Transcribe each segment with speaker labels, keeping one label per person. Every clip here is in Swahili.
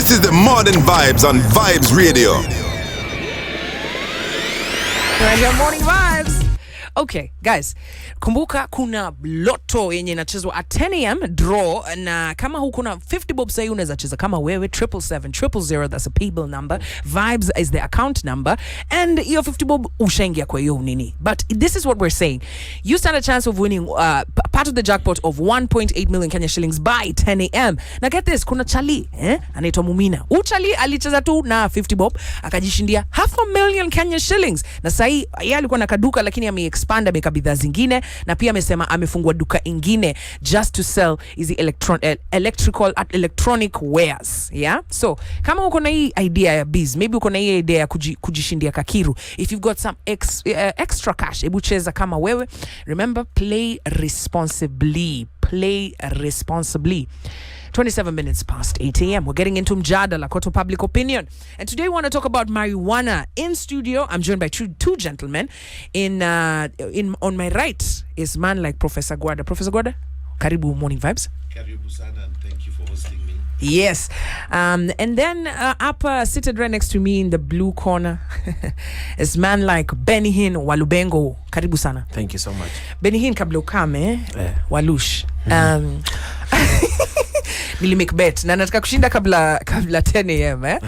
Speaker 1: This is the Modern Vibes on Vibes Radio.
Speaker 2: Radio Morning Vibes. Okay, guys, kumbuka kuna loto yenye inachezwa at 10 a.m. draw, na kama huko na 50 bob sasa unaweza cheza kama wewe 777 that's a paybill number. Vibes is the account number, and your 50 bob ushaingia kwa hiyo nini. But this is what we're saying. You stand a chance of winning part of the jackpot of 1.8 million Kenya shillings by 10 a.m. Now get this, kuna chali anaitwa Mumina. Uchali alicheza tu na 50 bob akajishindia 500,000 Kenya shillings. Na sasa yeye alikuwa na kaduka lakini expand ameka bidhaa zingine, na pia amesema amefungua duka ingine just to sell hizi electronic wares. Yeah, so kama uko na hii idea ya biz, maybe uko na hii idea ya kujishindia kakiru, if you've got some extra cash, hebu cheza kama wewe. Remember, play responsibly. 27 minutes past 8 a.m. We're getting into MJADALA, court of public opinion. And today we want to talk about marijuana. In studio, I'm joined by two gentlemen. On my right is man like Professor GWADA. Professor GWADA, karibu Morning Vibes.
Speaker 3: Karibu sana, and thank you for hosting me.
Speaker 2: Yes. And then up seated right next to me in the blue corner is man like Benihin Walubengo. Karibu sana.
Speaker 4: Thank you so much.
Speaker 2: Benihin kabla ukame, Walush. Nili make bet na nataka kushinda kabla 10 a.m.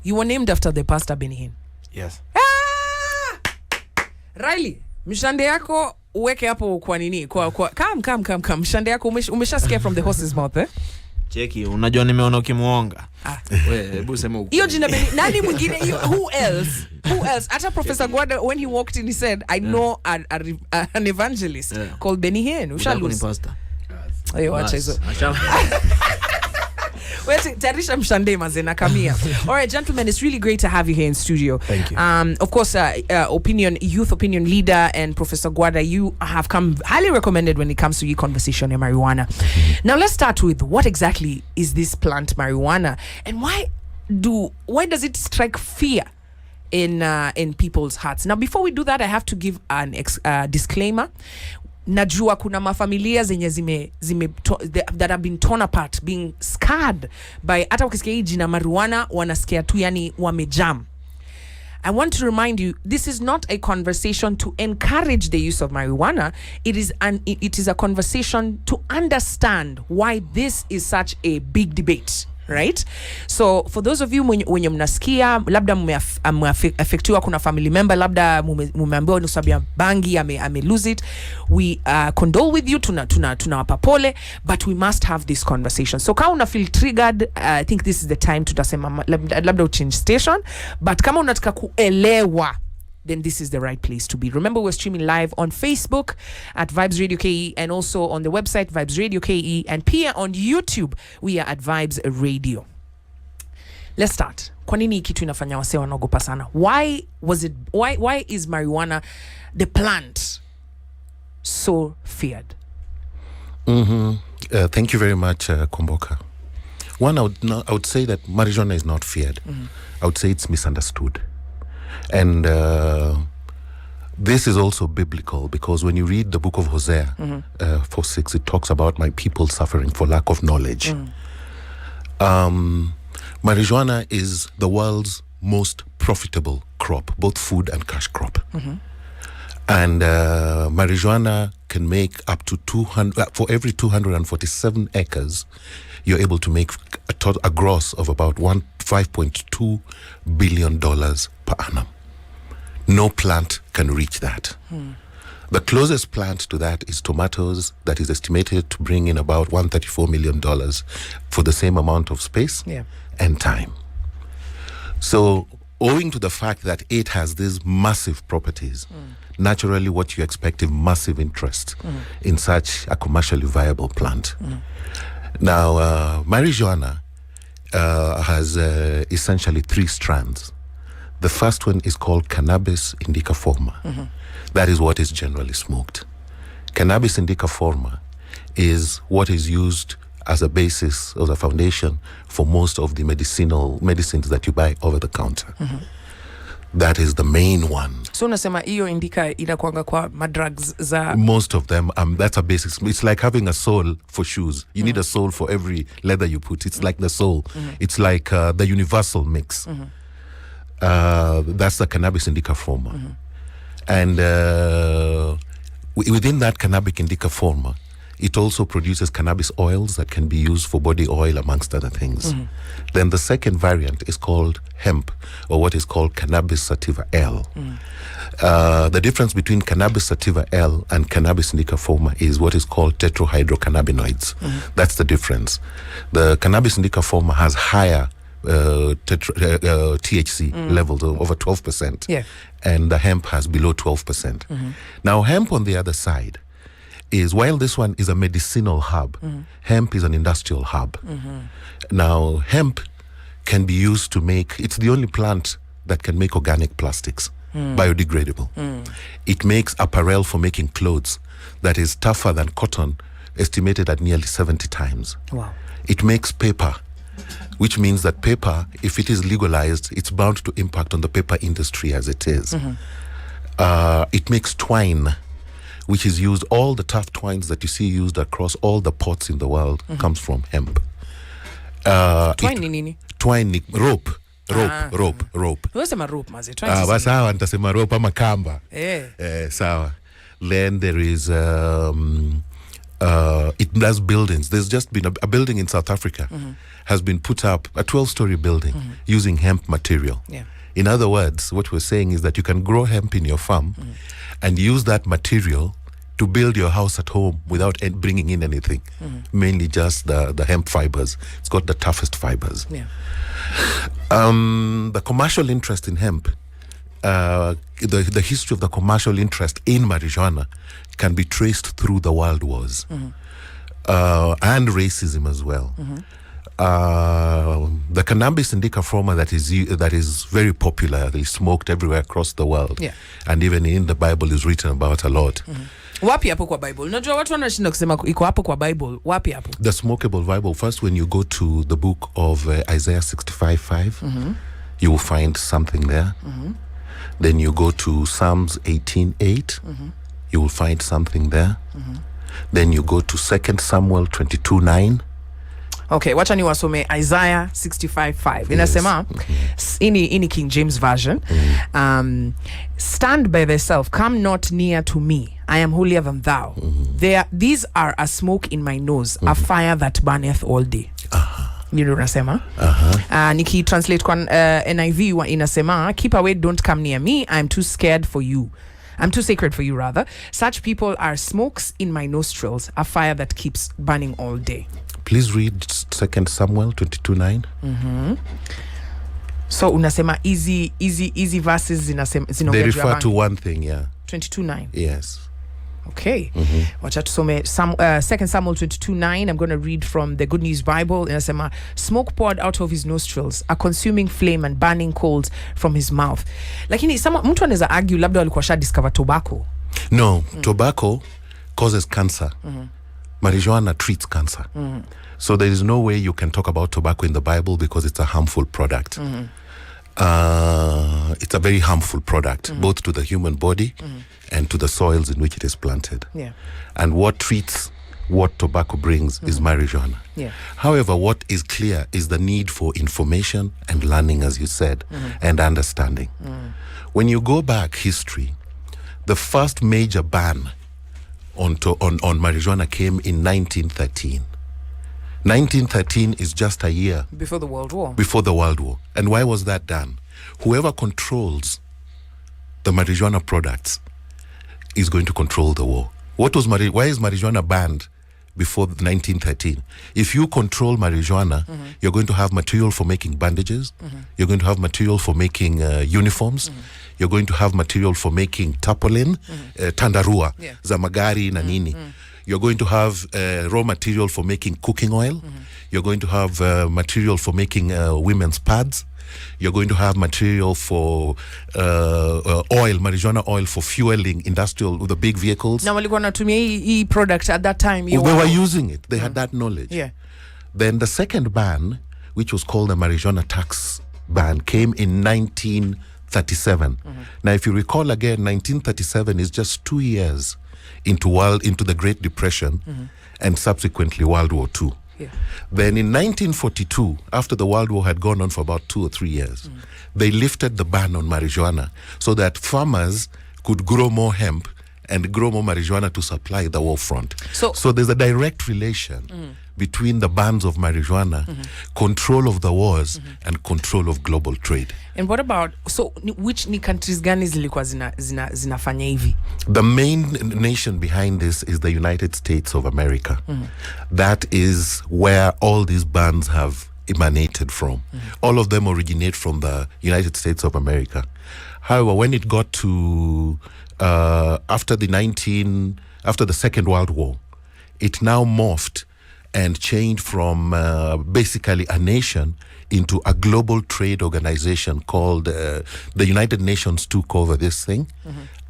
Speaker 2: You were named after the pastor Benihin.
Speaker 4: Yes.
Speaker 2: Riley, mshande yako uweke hapo kwa nini? Kwa come. Mshande yako umeshasikia from the horse's mouth, eh?
Speaker 4: Cheki, unajua nimeona ukimuonga. Wewe hebu sema uko.
Speaker 2: Hiyo jina nani mwingine? Who else? Hata Professor GWADA, when he walked in, he said, I know an evangelist called Benihin. Ushalus.
Speaker 4: Pastor.
Speaker 2: Ayo acha hizo. Wait, tarisha mshande mazena kamia. All right, gentlemen, it's really great to have you here in studio.
Speaker 4: Thank you.
Speaker 2: Of course, youth opinion leader and Professor GWADA, you have come highly recommended when it comes to e-conversation in marijuana. Now let's start with what exactly is this plant marijuana, and why does it strike fear in people's hearts? Now before we do that, I have to give an disclaimer. Najua kuna mafamilia zenye that have been torn apart, being scarred by hata ukisikia hii jina marijuana wanasikia tu yani wamejam. I want to remind you, this is not a conversation to encourage the use of marijuana. It is a conversation to understand why this is such a big debate. Right? So for those of you wenye mnasikia labda mmeaffectiwa, kuna family member labda mumeambiwa ni sababu ya bangi ame lose it, we condole with you, tunawapa pole, but we must have this conversation. So kama una feel triggered, I think this is the time tutasema labda change station, but kama unataka kuelewa, then this is the right place to be. Remember, we're streaming live on Facebook at Vibes Radio KE, and also on the website Vibes Radio KE, and here on YouTube we are at Vibes Radio. Let's start. Kwa nini kitu inafanya wase wanaogopa sana? Why is marijuana, the plant, so feared?
Speaker 3: Thank you very much, Komboka. One, I would say that marijuana is not feared. I would say it's misunderstood. And this is also biblical, because when you read the book of Hosea 4:6, it talks about my people suffering for lack of knowledge. Marijuana is the world's most profitable crop, both food and cash crop. And marijuana can make up to 200, for every 247 acres, you're able to make a gross of about $5.2 billion per annum. No plant can reach that. The closest plant to that is tomatoes, that is estimated to bring in about $134 million for the same amount of space and time. So, owing to the fact that it has these massive properties, naturally what you expect is massive interest in such a commercially viable plant. Now, marijuana has essentially 3 strands. The first one is called cannabis indica-forma. That is what is generally smoked. Cannabis indica-forma is what is used as a basis or a foundation for most of the medicines that you buy over the counter. That is the main one.
Speaker 2: So unasema hiyo indica inakuanga kwa madrugs za
Speaker 3: Most of them, that's a basic. It's like having a sole for shoes. You need a sole for every leather you put. It's like the sole. It's like the universal mix. That's the cannabis indica forma. And within that cannabis indica forma, it also produces cannabis oils that can be used for body oil, amongst other things. Then the second variant is called hemp, or what is called cannabis sativa L. The difference between cannabis sativa L and cannabis indica forma is what is called tetrahydrocannabinoids. That's the difference. The cannabis indica forma has higher THC levels of over 12%.
Speaker 2: Yeah.
Speaker 3: And the hemp has below 12%. Now, hemp on the other side is, while this one is a medicinal hub, hemp is an industrial hub. Now, hemp can be used to make, it's the only plant that can make organic plastics, biodegradable. It makes apparel for making clothes that is tougher than cotton, estimated at nearly 70 times.
Speaker 2: Wow.
Speaker 3: It makes paper, which means that paper, if it is legalized, it's bound to impact on the paper industry as it is. It makes twine, which is used, all the tough twines that you see used across all the ports in the world comes from hemp.
Speaker 2: twine ni nini?
Speaker 3: Twine ni rope. Rope.
Speaker 2: Unasema rope maze. Twine si
Speaker 3: Sawa, nitasema rope ama kamba. Sawa. Then there is it does buildings. There's just been a building in South Africa has been put up, a 12-story building using hemp material.
Speaker 2: Yeah.
Speaker 3: In other words, what we're saying is that you can grow hemp in your farm and use that material to build your house at home without bringing in anything. Mainly just the hemp fibers. It's got the toughest fibers.
Speaker 2: Yeah.
Speaker 3: The commercial interest in hemp, the history of the commercial interest in marijuana can be traced through the world wars and racism as well. The cannabis indica forma that is very popularly smoked everywhere across the world, and even in the Bible is written about a lot.
Speaker 2: Wapi hapo kwa Bible? Unajua watu wanashinda kusema iko hapo kwa Bible. Wapi hapo?
Speaker 3: The smokable Bible. First, when you go to the book of Isaiah 65:5, you will find something there. Then you go to Psalms 18:8, you will find something there. Then you go to 2 Samuel 22:9.
Speaker 2: Okay, wacha niwasome Isaiah 65:5. Inasema ini King James version. Stand by thyself, come not near to me. I am holier than thou. These are a smoke in my nose, a fire that burneth all day. You know unasema? Niki translate kwa NIV inasema, keep away, don't come near me. I'm too scared for you. I'm too sacred for you, rather. Such people are smokes in my nostrils, a fire that keeps burning all day.
Speaker 3: Please read 2 Samuel 22:9.
Speaker 2: So unasema easy verses zinasema
Speaker 3: they refer to one thing,
Speaker 2: 22:9.
Speaker 3: Yes.
Speaker 2: Okay. Wacha tusome 2 Samuel 22:9. I'm going to read from the Good News Bible. Inasema, smoke poured out of his nostrils, a consuming flame and burning coals from his mouth. Lakini mtu anaweza argue labda walikuwa sha discover tobacco.
Speaker 3: No, tobacco causes cancer. Marijuana treats cancer. So there is no way you can talk about tobacco in the Bible because it's a harmful product. It's a very harmful product, both to the human body and to the soils in which it is planted.
Speaker 2: Yeah.
Speaker 3: And what treats what tobacco brings is marijuana.
Speaker 2: Yeah.
Speaker 3: However, what is clear is the need for information and learning, as you said, and understanding. When you go back history, the first major ban on marijuana came in 1913. 1913 is just a year
Speaker 2: before the World War.
Speaker 3: And why was that done? Whoever controls the marijuana products is going to control the war. Why is marijuana banned before 1913? If you control marijuana, you're going to have material for making bandages. You're going to have material for making uniforms. You're going to have material for making tarpaulin, tandarua, za magari na nini. You're going to have raw material for making cooking oil. You're going to have material for making women's pads. You're going to have material for marijuana oil for fueling the big vehicles.
Speaker 2: Na walikuwa wanatumia hii product at that time.
Speaker 3: They were using it. They had that knowledge.
Speaker 2: Yeah.
Speaker 3: Then the second ban, which was called the marijuana tax ban, came in 19 1937. Now, if you recall again, 1937 is just 2 years into the Great Depression and subsequently World War II.
Speaker 2: Yeah.
Speaker 3: Then in 1942, after the World War had gone on for about 2 or 3 years, they lifted the ban on marijuana so that farmers could grow more hemp and grow more marijuana to supply the war front. So there's a direct relation between the bans of marijuana, control of the wars, and control of global trade.
Speaker 2: And what about, which countries gani zilikuwa zinafanya hivi?
Speaker 3: The main nation behind this is the United States of America. That is where all these bans have emanated from. All of them originate from the United States of America. However, when it got to after the Second World War, it now morphed and changed from basically a nation into a global trade organization called the United Nations took over this thing,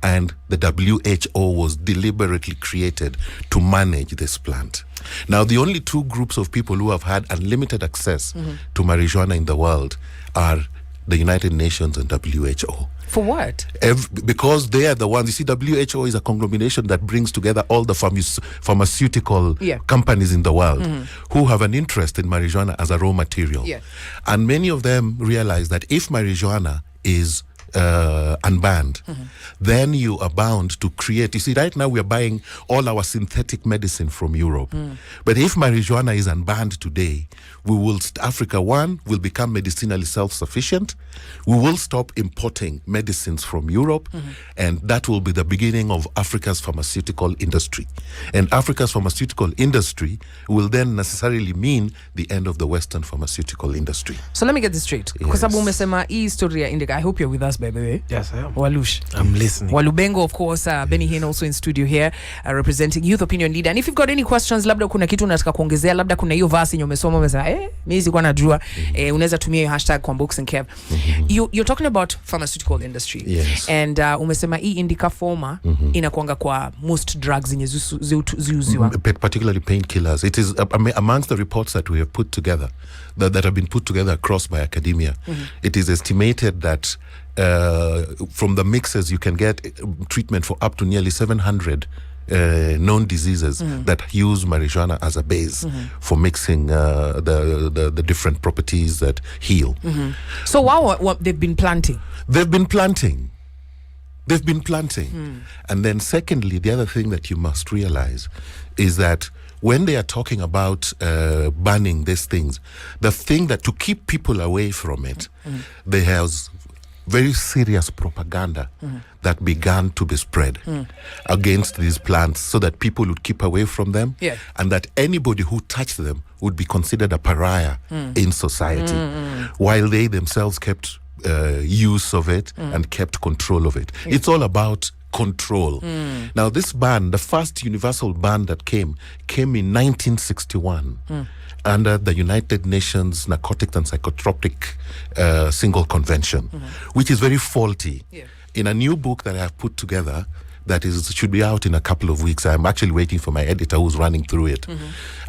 Speaker 3: and the WHO was deliberately created to manage this plant. Now, the only two groups of people who have had unlimited access to marijuana in the world are the United Nations and WHO.
Speaker 2: For what?
Speaker 3: Because they are the ones. You see, WHO is a conglomeration that brings together all the pharmaceutical companies in the world who have an interest in marijuana as a raw material.
Speaker 2: Yeah.
Speaker 3: And many of them realize that if marijuana is unbanned, then you are bound to create. You see, right now we are buying all our synthetic medicine from Europe. But if marijuana is unbanned today, Africa, one, will become medicinally self-sufficient. We will stop importing medicines from Europe, and that will be the beginning of Africa's pharmaceutical industry. And Africa's pharmaceutical industry will then necessarily mean the end of the Western pharmaceutical industry.
Speaker 2: So let me get this straight. Kwa sababu umesema hii story ya Indica. I hope you're with us, by the way.
Speaker 5: Yes, I am.
Speaker 2: Walush.
Speaker 5: I'm listening.
Speaker 2: Walubengo, of course, Benny Hinn also in studio here, representing Youth Opinion Leader. And if you've got any questions, labda kuna kitu unataka kuongezea, labda kuna hiyo verse yenye umesoma umesema mimi sikuwa najua, unaweza tumia hiyo hashtag kwa Books and Kev. You're talking about pharmaceutical industry.
Speaker 3: Yes.
Speaker 2: And umesema hii indica forma inakuanga kwa most drugs zenye ziuziwa.
Speaker 3: Particularly painkillers. It is amongst the reports that we have put together, that have been put together across by academia. It is estimated that from the mixes you can get treatment for up to nearly 700 known diseases that use marijuana as a base for mixing the different properties that heal.
Speaker 2: So what they've been planting?
Speaker 3: They've been planting. And then secondly, the other thing that you must realize is that when they are talking about banning these things, the thing that to keep people away from it, they have very serious propaganda that began to be spread against these plants so that people would keep away from them, and that anybody who touched them would be considered a pariah in society, while they themselves kept use of it and kept control of it. It's all about control. Now, this ban, the first universal ban that came in 1961 under the United Nations Narcotics and Psychotropic Single Convention, which is very faulty. In a new book that I have put together that should be out in a couple of weeks, I'm actually waiting for my editor who's running through it.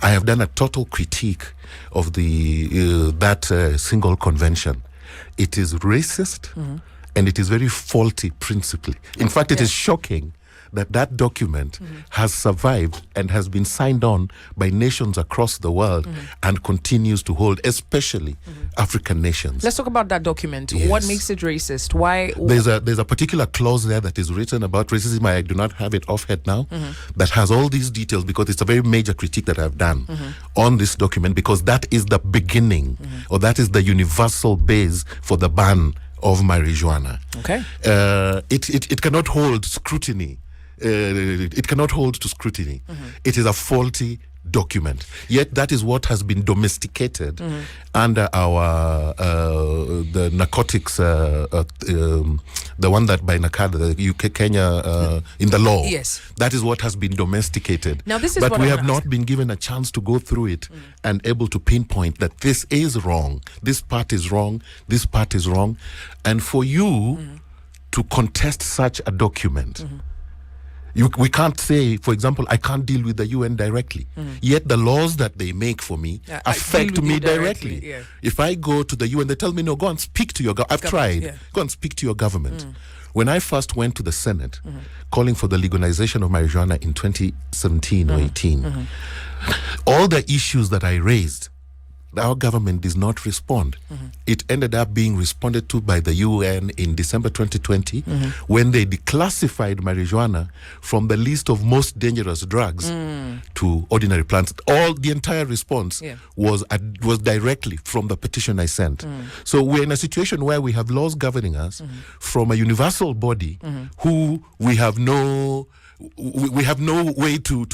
Speaker 3: I have done a total critique of that single convention. It is racist, and it is very faulty principally. In fact, it is shocking that document has survived and has been signed on by nations across the world and continues to hold, especially African nations.
Speaker 2: Let's talk about that document.
Speaker 3: Yes.
Speaker 2: What makes it racist? Why?
Speaker 3: There's a particular clause there that is written about racism. I do not have it offhand now. That has all these details, because it's a very major critique that I've done on this document, because that is the beginning, or that is the universal base for the ban of marijuana.
Speaker 2: Okay.
Speaker 3: It cannot hold scrutiny. It cannot hold to scrutiny. It is a faulty document. Yet that is what has been domesticated under our the narcotics, the one that by NACADA, the UK, Kenya, in the law.
Speaker 2: Yes.
Speaker 3: That is what has been domesticated.
Speaker 2: Now this is
Speaker 3: but
Speaker 2: what
Speaker 3: we
Speaker 2: I
Speaker 3: have
Speaker 2: wanna
Speaker 3: not been given a chance to go through it and able to pinpoint that this is wrong, this part is wrong, this part is wrong. And for you to contest such a document, We can't say, for example, I can't deal with the UN directly. Yet the laws that they make for me affect me directly.
Speaker 2: Yeah.
Speaker 3: If I go to the UN, they tell me, no, go and speak to your government. I've tried.
Speaker 2: Yeah.
Speaker 3: Go and speak to your government. When I first went to the Senate, calling for the legalization of marijuana in 2017 or 18, all the issues that I raised, our government did not respond. It ended up being responded to by the UN in December 2020 when they declassified marijuana from the list of most dangerous drugs to ordinary plants. The entire response was directly from the petition I sent. So we're in a situation where we have laws governing us from a universal body who we have no way to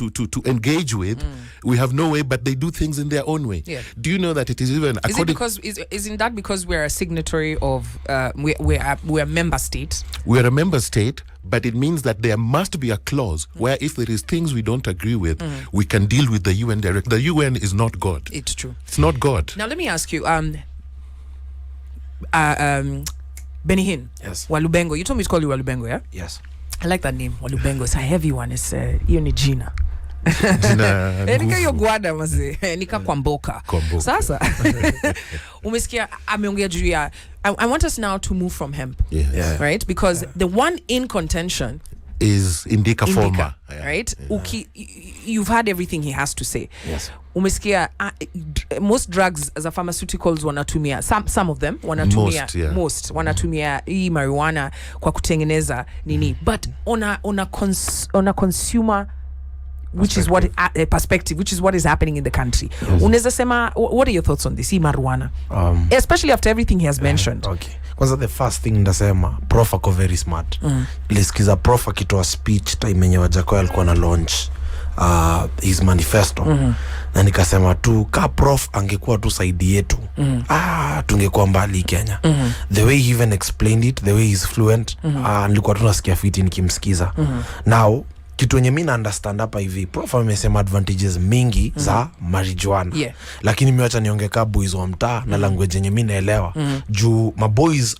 Speaker 3: engage with. We have no way, but they do things in their own way. Do you know that it is even
Speaker 2: isn't that because we're a signatory of we're a member state?
Speaker 3: We're a member state, but it means that there must be a clause where if there is things we don't agree with, we can deal with the UN direct. The UN is not God.
Speaker 2: It's true.
Speaker 3: It's not God.
Speaker 2: Now let me ask you, Benihin.
Speaker 5: Yes.
Speaker 2: Walubengo. You told me to call you Walubengo, yeah?
Speaker 5: Yes.
Speaker 2: I like that name, Walubengo. It's a heavy one. It's ni Gina. Nika yo GWADA mazi. Nika kwamboka. Sasa. Umesikia ameongea juu ya I want us now to move from hemp.
Speaker 3: Yeah.
Speaker 2: Right? Because the one in contention
Speaker 3: is Indica forma.
Speaker 2: Right? You've heard everything he has to say.
Speaker 5: Yes.
Speaker 2: Umesikia most drugs as a pharmaceuticals wanatumia some of them wanatumia most wanatumia hii marijuana kwa kutengeneza nini, but on a consumer which is what perspective, which is what is happening in the country. Unaweza sema, what are your thoughts on this hii marijuana, especially after everything he has mentioned?
Speaker 5: Okay, kwanza the first thing ndasema prof ako very smart. Lisikiza prof akitoa speech time yenye Wajakoya alikuwa na launch his manifesto, na nikasema tu ka prof angekuwa tu saidi yetu, tungekuwa mbali Kenya. The way he even explained it, the way he's fluent, nilikuwa tunasikia fiti nikimsikiza. Now kitu yenye mimi na understand hapa hivi, prof amesema advantages mingi za marijuana, lakini mimi acha niongeka boys wa mtaa na language yenye mimi naelewa, juu maboys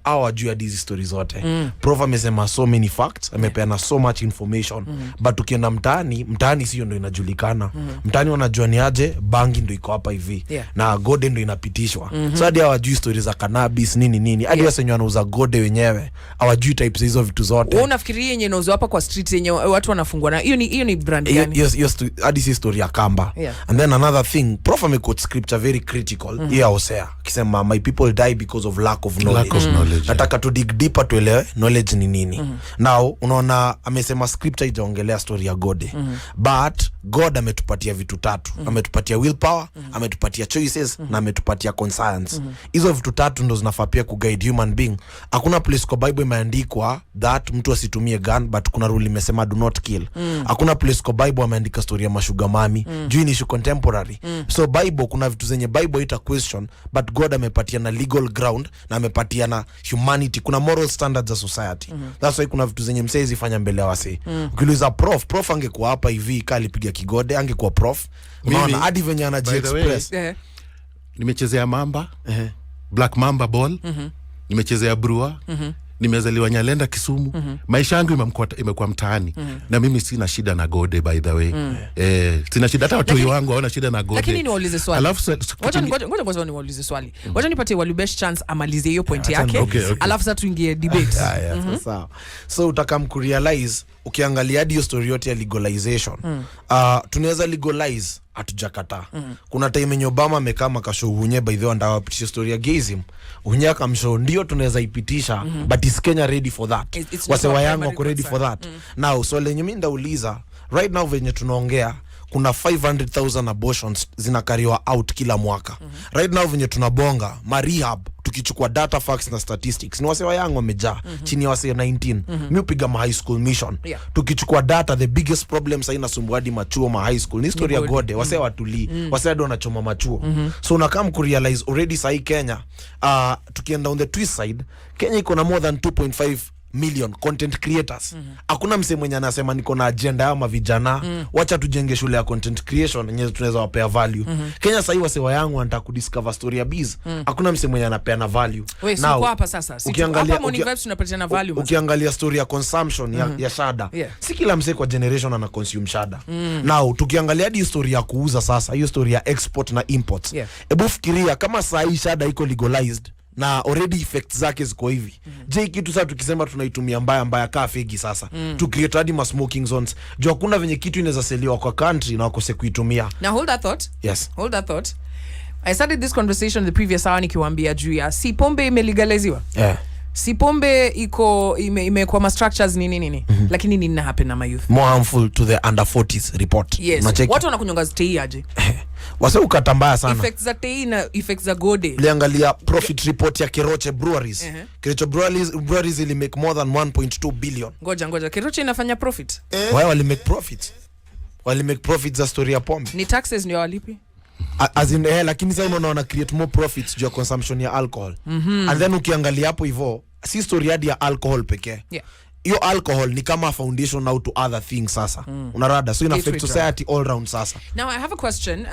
Speaker 5: hawa juu ya hizi stories zote. Prof amesema so many facts, amepeana so much information, but ukienda mtaani sio ndo inajulikana. Mtaani wanajua ni aje bangi ndo iko hapa hivi, na gode ndo inapitishwa. So hadi hawajui stories za cannabis nini hadi wasenyo wanauza gode wenyewe hawajui types hizo vitu zote.
Speaker 2: Wewe unafikiria yenye inauzwa hapa kwa streets yenye watu wanafungwa na hiyo ni brand gani?
Speaker 5: Yes, hadi si story ya kamba. And then another thing, prof quote scripture very critical. Here Hosea akisema my people die because of lack of knowledge. Nataka to dig deeper tuelewe knowledge ni nini. Now unaona amesema scripture itaongelea story ya God, but God ametupatia vitu tatu. Ametupatia willpower, ametupatia choices, na ametupatia conscience. Hizo vitu tatu ndo zinafaa pia ku guide human being. Hakuna place kwa Bible imeandikwa that mtu asitumie gun, but kuna rule imesema do not kill. Hakuna place kwa Bible ameandika story ya mashuga mami. Juu ni issue contemporary. So Bible kuna vitu zenye Bible ita question, but God amepatia na legal ground, na amepatia na humanity. Kuna moral standards za society. That's why kuna vitu zenye msezi fanya mbele ya wasi. Ukiuliza prof angekuwa hapa hivi kali piga kigode, angekuwa prof. Unaona hadi venye anajiexpress.
Speaker 3: Nimechezea mamba, Black Mamba Ball, nimechezea Brua, nimezaliwa Nyalenda Kisumu. Maisha yangu imekuwa mtaani, na mimi sina shida na gode, by the way. Sina shida, hata watu wangu hawana shida na gode.
Speaker 2: Lakini niwaulize swali. Alafu ngoja niwaulize swali. Wacha nipatie Walubesh chance amalize hiyo point yake. Alafu sasa tuingie debate.
Speaker 5: Sawa. So utakam ku realize ukiangalia hiyo story yote ya legalization, tunaweza legalize atujakataa. Kuna time yenye Obama amekaa makashow hunye, by the way ndawa pitisha story ya gayism. Hunye akamshow ndio tunaweza ipitisha, but is Kenya ready for that? Wase wayangu wako ready for that? Now so lenye mimi ndauliza right now venye tunaongea, kuna 500,000 abortions zinakariwa out kila mwaka. Right now venye tunabonga rehab, tukichukua data facts na statistics, ni wase wayangu wamejaa chini ya wase 19. Mimi upiga high school mission. Tukichukua data, the biggest problem sasa inasumbuadi machuo high school ni story ya gode. Wase watuli, wase ndo wanachoma machuo. So unakam ku realize already sahi Kenya, tukienda on the twist side, Kenya iko na more than 2.5 million content creators. Hakuna mse mwenye anasema niko na agenda ya mavijana, wacha tujenge shule ya content creation yenye tunaweza wapea value. Kenya sasa hivi wasewa yangu wanataka kudiscover story ya biz. Hakuna mse mwenye anapea na value.
Speaker 2: Wait, so kwa hapa sasa ukiangalia Morning Vibes tunapatia na value.
Speaker 5: Ukiangalia story ya consumption ya shada. Si kila mse kwa generation ana consume shada. Now tukiangalia hadi story ya kuuza sasa, hiyo story ya export na import. Hebu fikiria kama saa hii shada iko legalized na already effects zake ziko hivi. Je, kitu sasa tukisema tunaitumia mbaya kaa fegi sasa. To create hadi smoking zones. Jo hakuna venye kitu inaweza seliwa kwa country na wakose kuitumia.
Speaker 2: Now hold that thought.
Speaker 5: Yes.
Speaker 2: Hold that thought. I started this conversation the previous hour nikiwaambia juu ya si pombe imelegaliziwa. Si pombe imekuwa ma structures nini. Lakini nini na happen na my youth?
Speaker 5: More harmful to the under 40s report.
Speaker 2: Yes. Watu wanakunyonga stay aje.
Speaker 5: Wase ukatambaya sana.
Speaker 2: Effects za tei na effects za gode.
Speaker 5: Liangalia profit report ya Keroche Breweries. Keroche Breweries ili make more than 1.2 billion.
Speaker 2: Ngoja. Keroche inafanya profit.
Speaker 5: Wali make profit. Wali make profit za story ya pombe.
Speaker 2: Ni taxes ndio walipi?
Speaker 5: As in lakini sasa unaona create more profits juu ya consumption ya alcohol. And then ukiangalia hapo hivyo, si story hadi ya alcohol pekee. Hiyo alcohol ni kama foundation now to other things sasa. Unarada, so in affect society all round sasa.
Speaker 2: Now I have a question.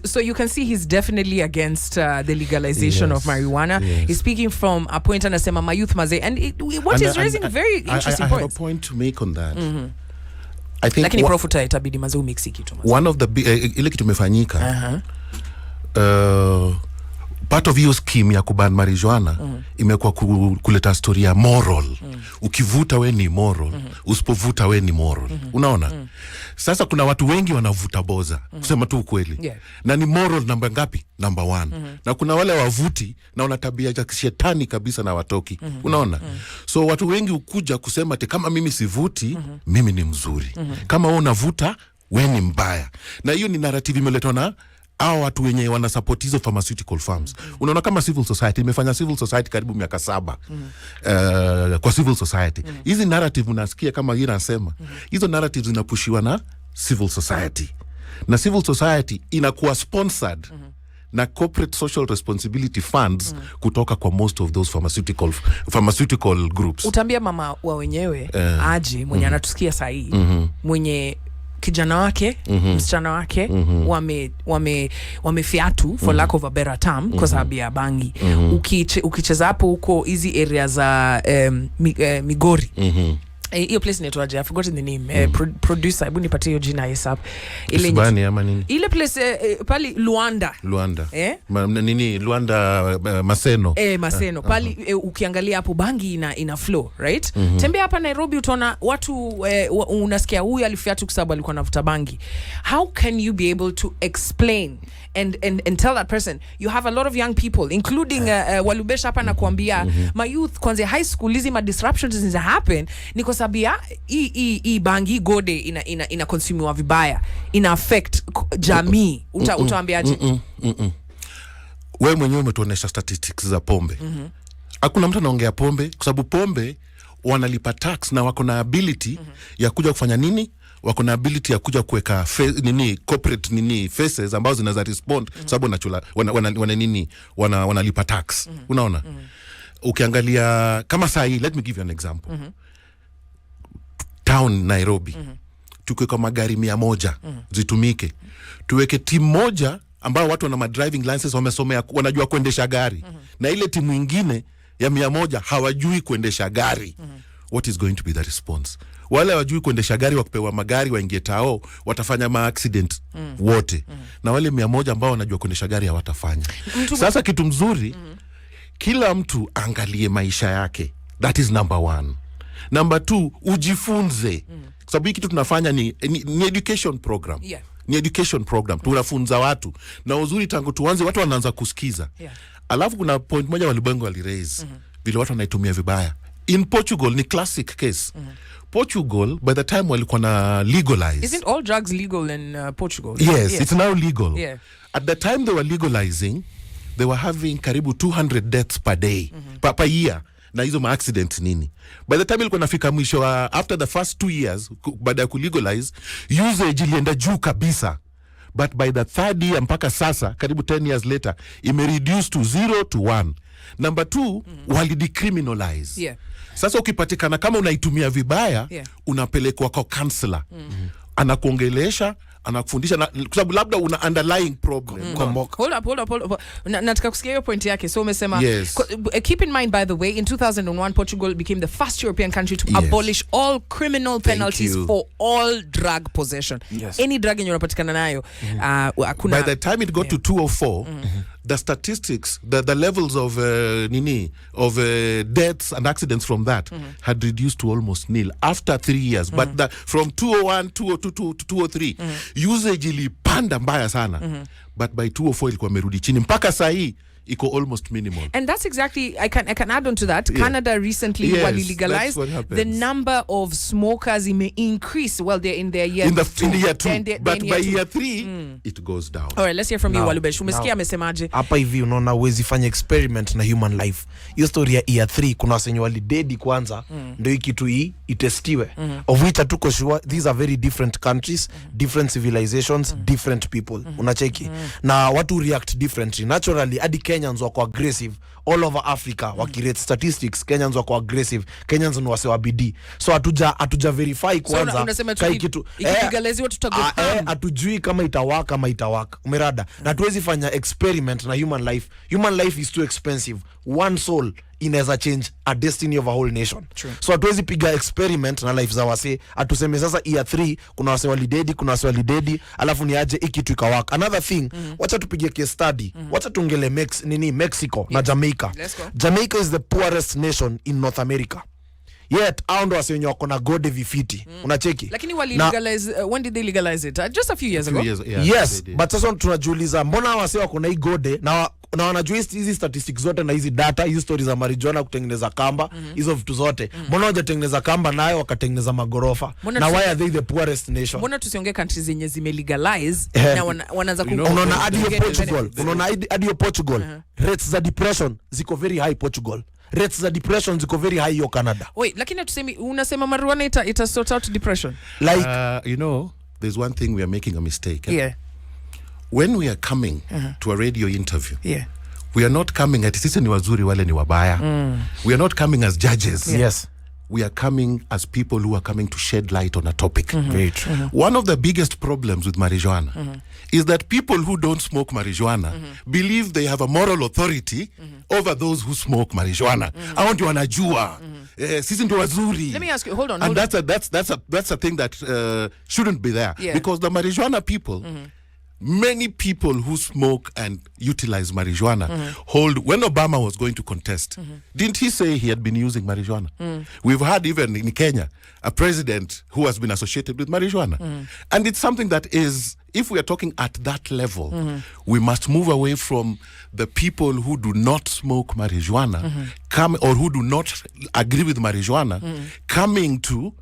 Speaker 2: So you can see he's definitely against the legalization of marijuana. He's speaking from a point anasema my youth maze, and he's raising very interesting points.
Speaker 3: I have a point to make on that. I think
Speaker 2: lakini profuta itabidi maze umixi kitu maze.
Speaker 3: One of the ile kitu imefanyika part of hiyo scheme ya kuban marijuana imekuwa kuleta story ya moral. Ukivuta we ni moral, usipovuta we ni moral. Unaona? Sasa kuna watu wengi wanavuta boza, kusema tu ukweli. Na ni moral namba ngapi? Number 1. Na kuna wale wavuti na wana tabia ya shetani kabisa na watoki. Unaona? So watu wengi ukuja kusema ati kama mimi sivuti, mimi ni mzuri. Kama wewe unavuta, we ni mbaya. Na hiyo ni narrative imeletwa na hao watu wenye wana support hizo pharmaceutical firms. Unaona kama civil society imefanya civil society karibu miaka 7 kwa civil society. Hizi narrative unasikia kama yeye anasema hizo narratives zinapushiwa na civil society. Na civil society inakuwa sponsored na corporate social responsibility funds kutoka kwa most of those pharmaceutical groups.
Speaker 2: Utambia mama wa wenyewe aje mwenye anatusikia saa hii mwenye kijana wake, msichana wake wamefiatu for lack of a better term kwa sababu ya bangi. Ukicheza hapo huko hizi area za Migori. Hiyo place inaitwaje? I've forgotten the name. Producer, hebu nipatie hiyo jina hesap.
Speaker 3: Ile ama nini?
Speaker 2: Ile place pali Luanda.
Speaker 3: Nini Luanda Maseno.
Speaker 2: Maseno. Pali ukiangalia hapo bangi ina flow, right? Tembea hapa Nairobi utaona watu unasikia huyu alifiatu kwa sababu alikuwa anavuta bangi. How can you be able to explain and tell that person you have a lot of young people including Walubesha hapa na kuambia my youth kwanza high school hizi ma disruptions zina happen ni kwa sababu ya hii bangi gode ina consumiwa vibaya, ina affect jamii. Utaambiaje?
Speaker 3: Wewe mwenyewe umetuonesha statistics za pombe. Hakuna mtu anaongea pombe kwa sababu pombe wanalipa tax na wako na ability ya kuja kufanya nini? Wako na ability ya kuja kuweka corporate faces ambazo zinaweza respond sababu wanalipa tax. Unaona? Ukiangalia kama saa hii, let me give you an example. Town Nairobi. Tukiweka magari 100 zitumike. Tuweke timu moja ambao watu wana driving license wamesomea wanajua kuendesha gari. Na ile timu nyingine ya 100 hawajui kuendesha gari. What is going to be the response? Wale hawajui kuendesha gari wakipewa magari waingie tao watafanya accident wote. Na wale 100 ambao wanajua kuendesha gari hawatafanya. Sasa kitu mzuri kila mtu angalie maisha yake. That is number 1. Number 2, ujifunze. Kwa sababu hii kitu tunafanya ni education program. Ni education program. Tunafunza watu. Na uzuri tangu tuanze watu wanaanza kusikiza. Alafu kuna point moja Walibengo waliraise. Vile watu wanaitumia vibaya. In Portugal ni classic case. Portugal by the time walikuwa na legalize.
Speaker 2: Isn't all drugs legal in Portugal?
Speaker 3: Yes, it's now legal. At the time they were legalizing, they were having karibu 200 deaths per day, per year. Na hizo accidents nini. By the time ilikuwa nafika mwisho after the first 2 years baada ya kulegalize, usage ilienda juu kabisa. But by the third year mpaka sasa karibu 10 years later imereduce to 0 to 1. Number 2, wali decriminalize.
Speaker 2: Yeah.
Speaker 3: Sasa ukipatikana kama unaitumia vibaya, unapelekwa kwa counselor. Anakuongelesha, anakufundisha kwa sababu labda una underlying problem.
Speaker 2: Hold up. Nataka kusikia hiyo point yake. So umesema, keep in mind, by the way, in 2001 Portugal became the first European country to abolish all criminal penalties for all drug possession. Any drug yenye unapatikana nayo.
Speaker 3: By the time it got to 204, the statistics, the levels of deaths and accidents from that had reduced to almost nil after 3 years. But from 201, 202 to 203, usage ilipanda mbaya sana. But by 204 ilikuwa merudi chini mpaka saa hii iko almost minimal.
Speaker 2: And that's exactly, I can add on to that. Canada recently wali legalized, the number of smokers may increase. Well, they're in their year
Speaker 3: in the year 2, but by year 3 it goes down.
Speaker 2: All right, let's hear from you, Walubesh. Umesikia amesemaje?
Speaker 5: Hapa hivi unaona uwezi fanya experiment na human life. Hiyo story ya year 3 kuna wasenye wali dedi kwanza ndio hiki tu itestiwe. Of which atuko sure these are very different countries, different civilizations, different people. Unacheki. Na watu react differently. Naturally, hadi Kenyans wako aggressive all over Africa. Wakirate statistics, Kenyans wako aggressive. Kenyans ni wase wa bidii. So atuja verify kwanza.
Speaker 2: So unasema ikilegaliziwa tutago
Speaker 5: atujui kama itawaka ama itawaka. Umerada. Na tuwezi fanya experiment na human life. Human life is too expensive. One soul inaweza change a destiny of a whole nation.
Speaker 2: True.
Speaker 5: So hatuwezi piga experiment na life za wase. Atuseme sasa year 3 kuna wase walidedi, kuna wase walidedi, alafu ni aje hiki tu ikawaka. Another thing, wacha tupige case study. Wacha tuongele Mexico na Jamaica. Jamaica is the poorest nation in North America. Yet ndo wase wenye wako na gode vifiti. Unacheki?
Speaker 2: Lakini wali legalize, when did they legalize it? Just a few years ago.
Speaker 5: Yes, but sasa tunajiuliza mbona wase wako na hii gode na wanajua hizi statistics zote na hizi data, hizi stories za marijuana kutengeneza kamba, hizo vitu zote. Mbona hawajatengeneza kamba nayo wakatengeneza magorofa? Na why are they the poorest nation?
Speaker 2: Mbona tusiongee countries zenye zime legalize na wanaanza
Speaker 5: unaona hadi Portugal, unaona hadi Portugal. Rates za depression ziko very high Portugal. Rates za depression ziko very high yo Canada.
Speaker 2: Wait, lakini tuseme unasema marijuana ita sort out depression?
Speaker 3: Like there's one thing we are making a mistake. When we are coming to a radio interview, we are not coming at sisi ni wazuri wale ni wabaya. We are not coming as judges.
Speaker 5: Yes.
Speaker 3: We are coming as people who are coming to shed light on a topic.
Speaker 5: Very true.
Speaker 3: One of the biggest problems with marijuana is that people who don't smoke marijuana believe they have a moral authority over those who smoke marijuana. Hao ndio wanajua. Sisi ndio wazuri.
Speaker 2: Let me ask you, hold on.
Speaker 3: And that's a thing that shouldn't be there. Because the marijuana people, many people who smoke and utilize marijuana hold. When Obama was going to contest, didn't he say he had been using marijuana? We've had even in Kenya a president who has been associated with marijuana. And it's something that is, if we are talking at that level, we must move away from the people who do not smoke marijuana or who do not agree with marijuana coming to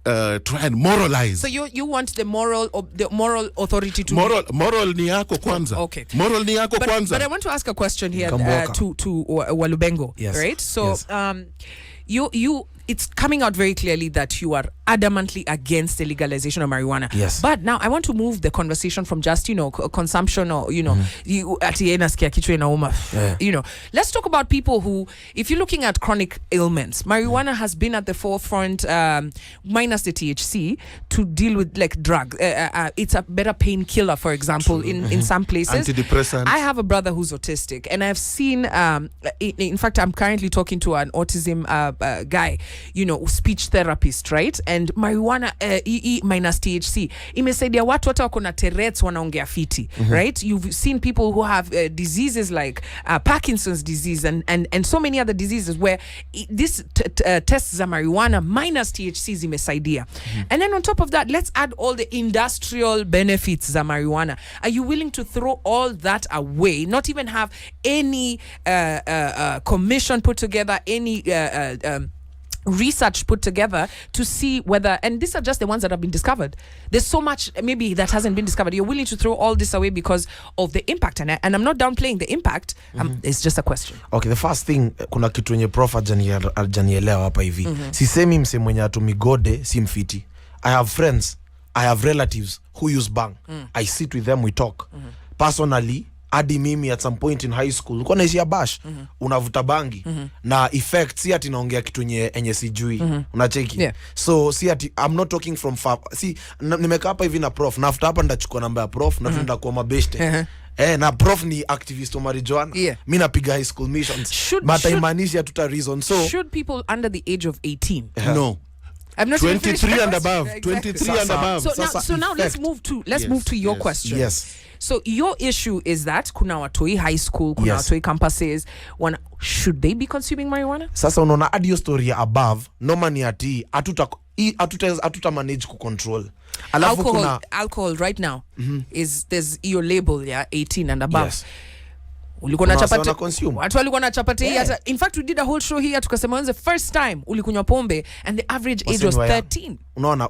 Speaker 3: try and moralize.
Speaker 2: So you want the moral authority to
Speaker 3: moral ni yako kwanza.
Speaker 2: Okay.
Speaker 3: Moral ni yako kwanza.
Speaker 2: But I want to ask a question here to Walubengo, right? So you it's coming out very clearly that you are adamantly against the legalization of marijuana.
Speaker 5: Yes.
Speaker 2: But now I want to move the conversation from just, consumption or, let's talk about people who, if you're looking at chronic ailments, marijuana has been at the forefront, minus the THC, to deal with like drug. It's a better painkiller, for example, in some places.
Speaker 3: Antidepressant.
Speaker 2: I have a brother who's autistic, and I've seen, in fact, I'm currently talking to an autism guy, speech therapist, right? And marijuana minus THC imesaidia watu hata wako na Tourette's wanaongea fiti, right? You've seen people who have diseases like Parkinson's disease and so many other diseases where this tests za marijuana minus THC zimesaidia. And then on top of that, let's add all the industrial benefits za marijuana. Are you willing to throw all that away, not even have any commission put together, any research put together to see whether, and these are just the ones that have been discovered, there's so much maybe that hasn't been discovered, you're willing to throw all this away because of the impact? And I'm not downplaying the impact, it's just a question.
Speaker 5: Okay, the first thing, kuna kitu yenye prof ajanielewa hapa hivi. Sisemi mse mwenye atumigode si mfiti. I have friends, I have relatives who use bang. I sit with them, we talk. Personally, hadi mimi at some point in high school ulikuwa naishia bash unavuta bangi na effect si ati naongea kitu enye sijui unacheki so si ati I'm not talking from far si nimekaa hapa hivi na prof na after hapa ndachukua namba ya prof na tunaenda kwa mabeshte na prof ni activist wa marijuana mimi napiga high school missions but imanishi hatuta reason so
Speaker 2: should people under the age of 18
Speaker 3: No.
Speaker 2: I'm not
Speaker 3: 23 and above.
Speaker 2: Exactly.
Speaker 3: 23 and above.
Speaker 2: So now let's move to your question.
Speaker 5: Yes.
Speaker 2: So your issue is that kuna watoi high school, kuna watoi campuses, should they be consuming marijuana?
Speaker 5: Sasa unaona audio story above no ni ati atuta manage ku control. Alafu
Speaker 2: alcohol right now there's your label 18 and above.
Speaker 5: Yes.
Speaker 2: Ulikuwa na chapati
Speaker 5: consume.
Speaker 2: Watu walikuwa na chapati hii hata in fact we did a whole show here tukasema when's the first time ulikunywa pombe and the average age was 13.
Speaker 5: Unaona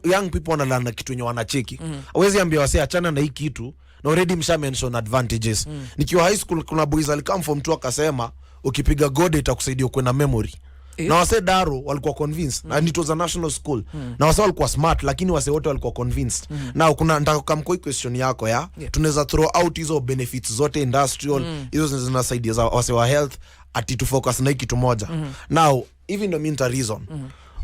Speaker 5: young people wanalanda kitu yenye wanacheki. Hawezi ambia wase achana na hii kitu na already msha mention advantages. Nikiwa high school kuna boys alikam from tu akasema ukipiga GWADA itakusaidia kuwa na memory. Na wase Daro walikuwa convinced and it was a national school na wase walikuwa smart lakini wase wote walikuwa convinced now kuna nataka kumkoi question yako tunaweza throw out hizo benefits zote industrial hizo zinasaidia za wase wa health ati to focus na kitu moja now even ndo mean reason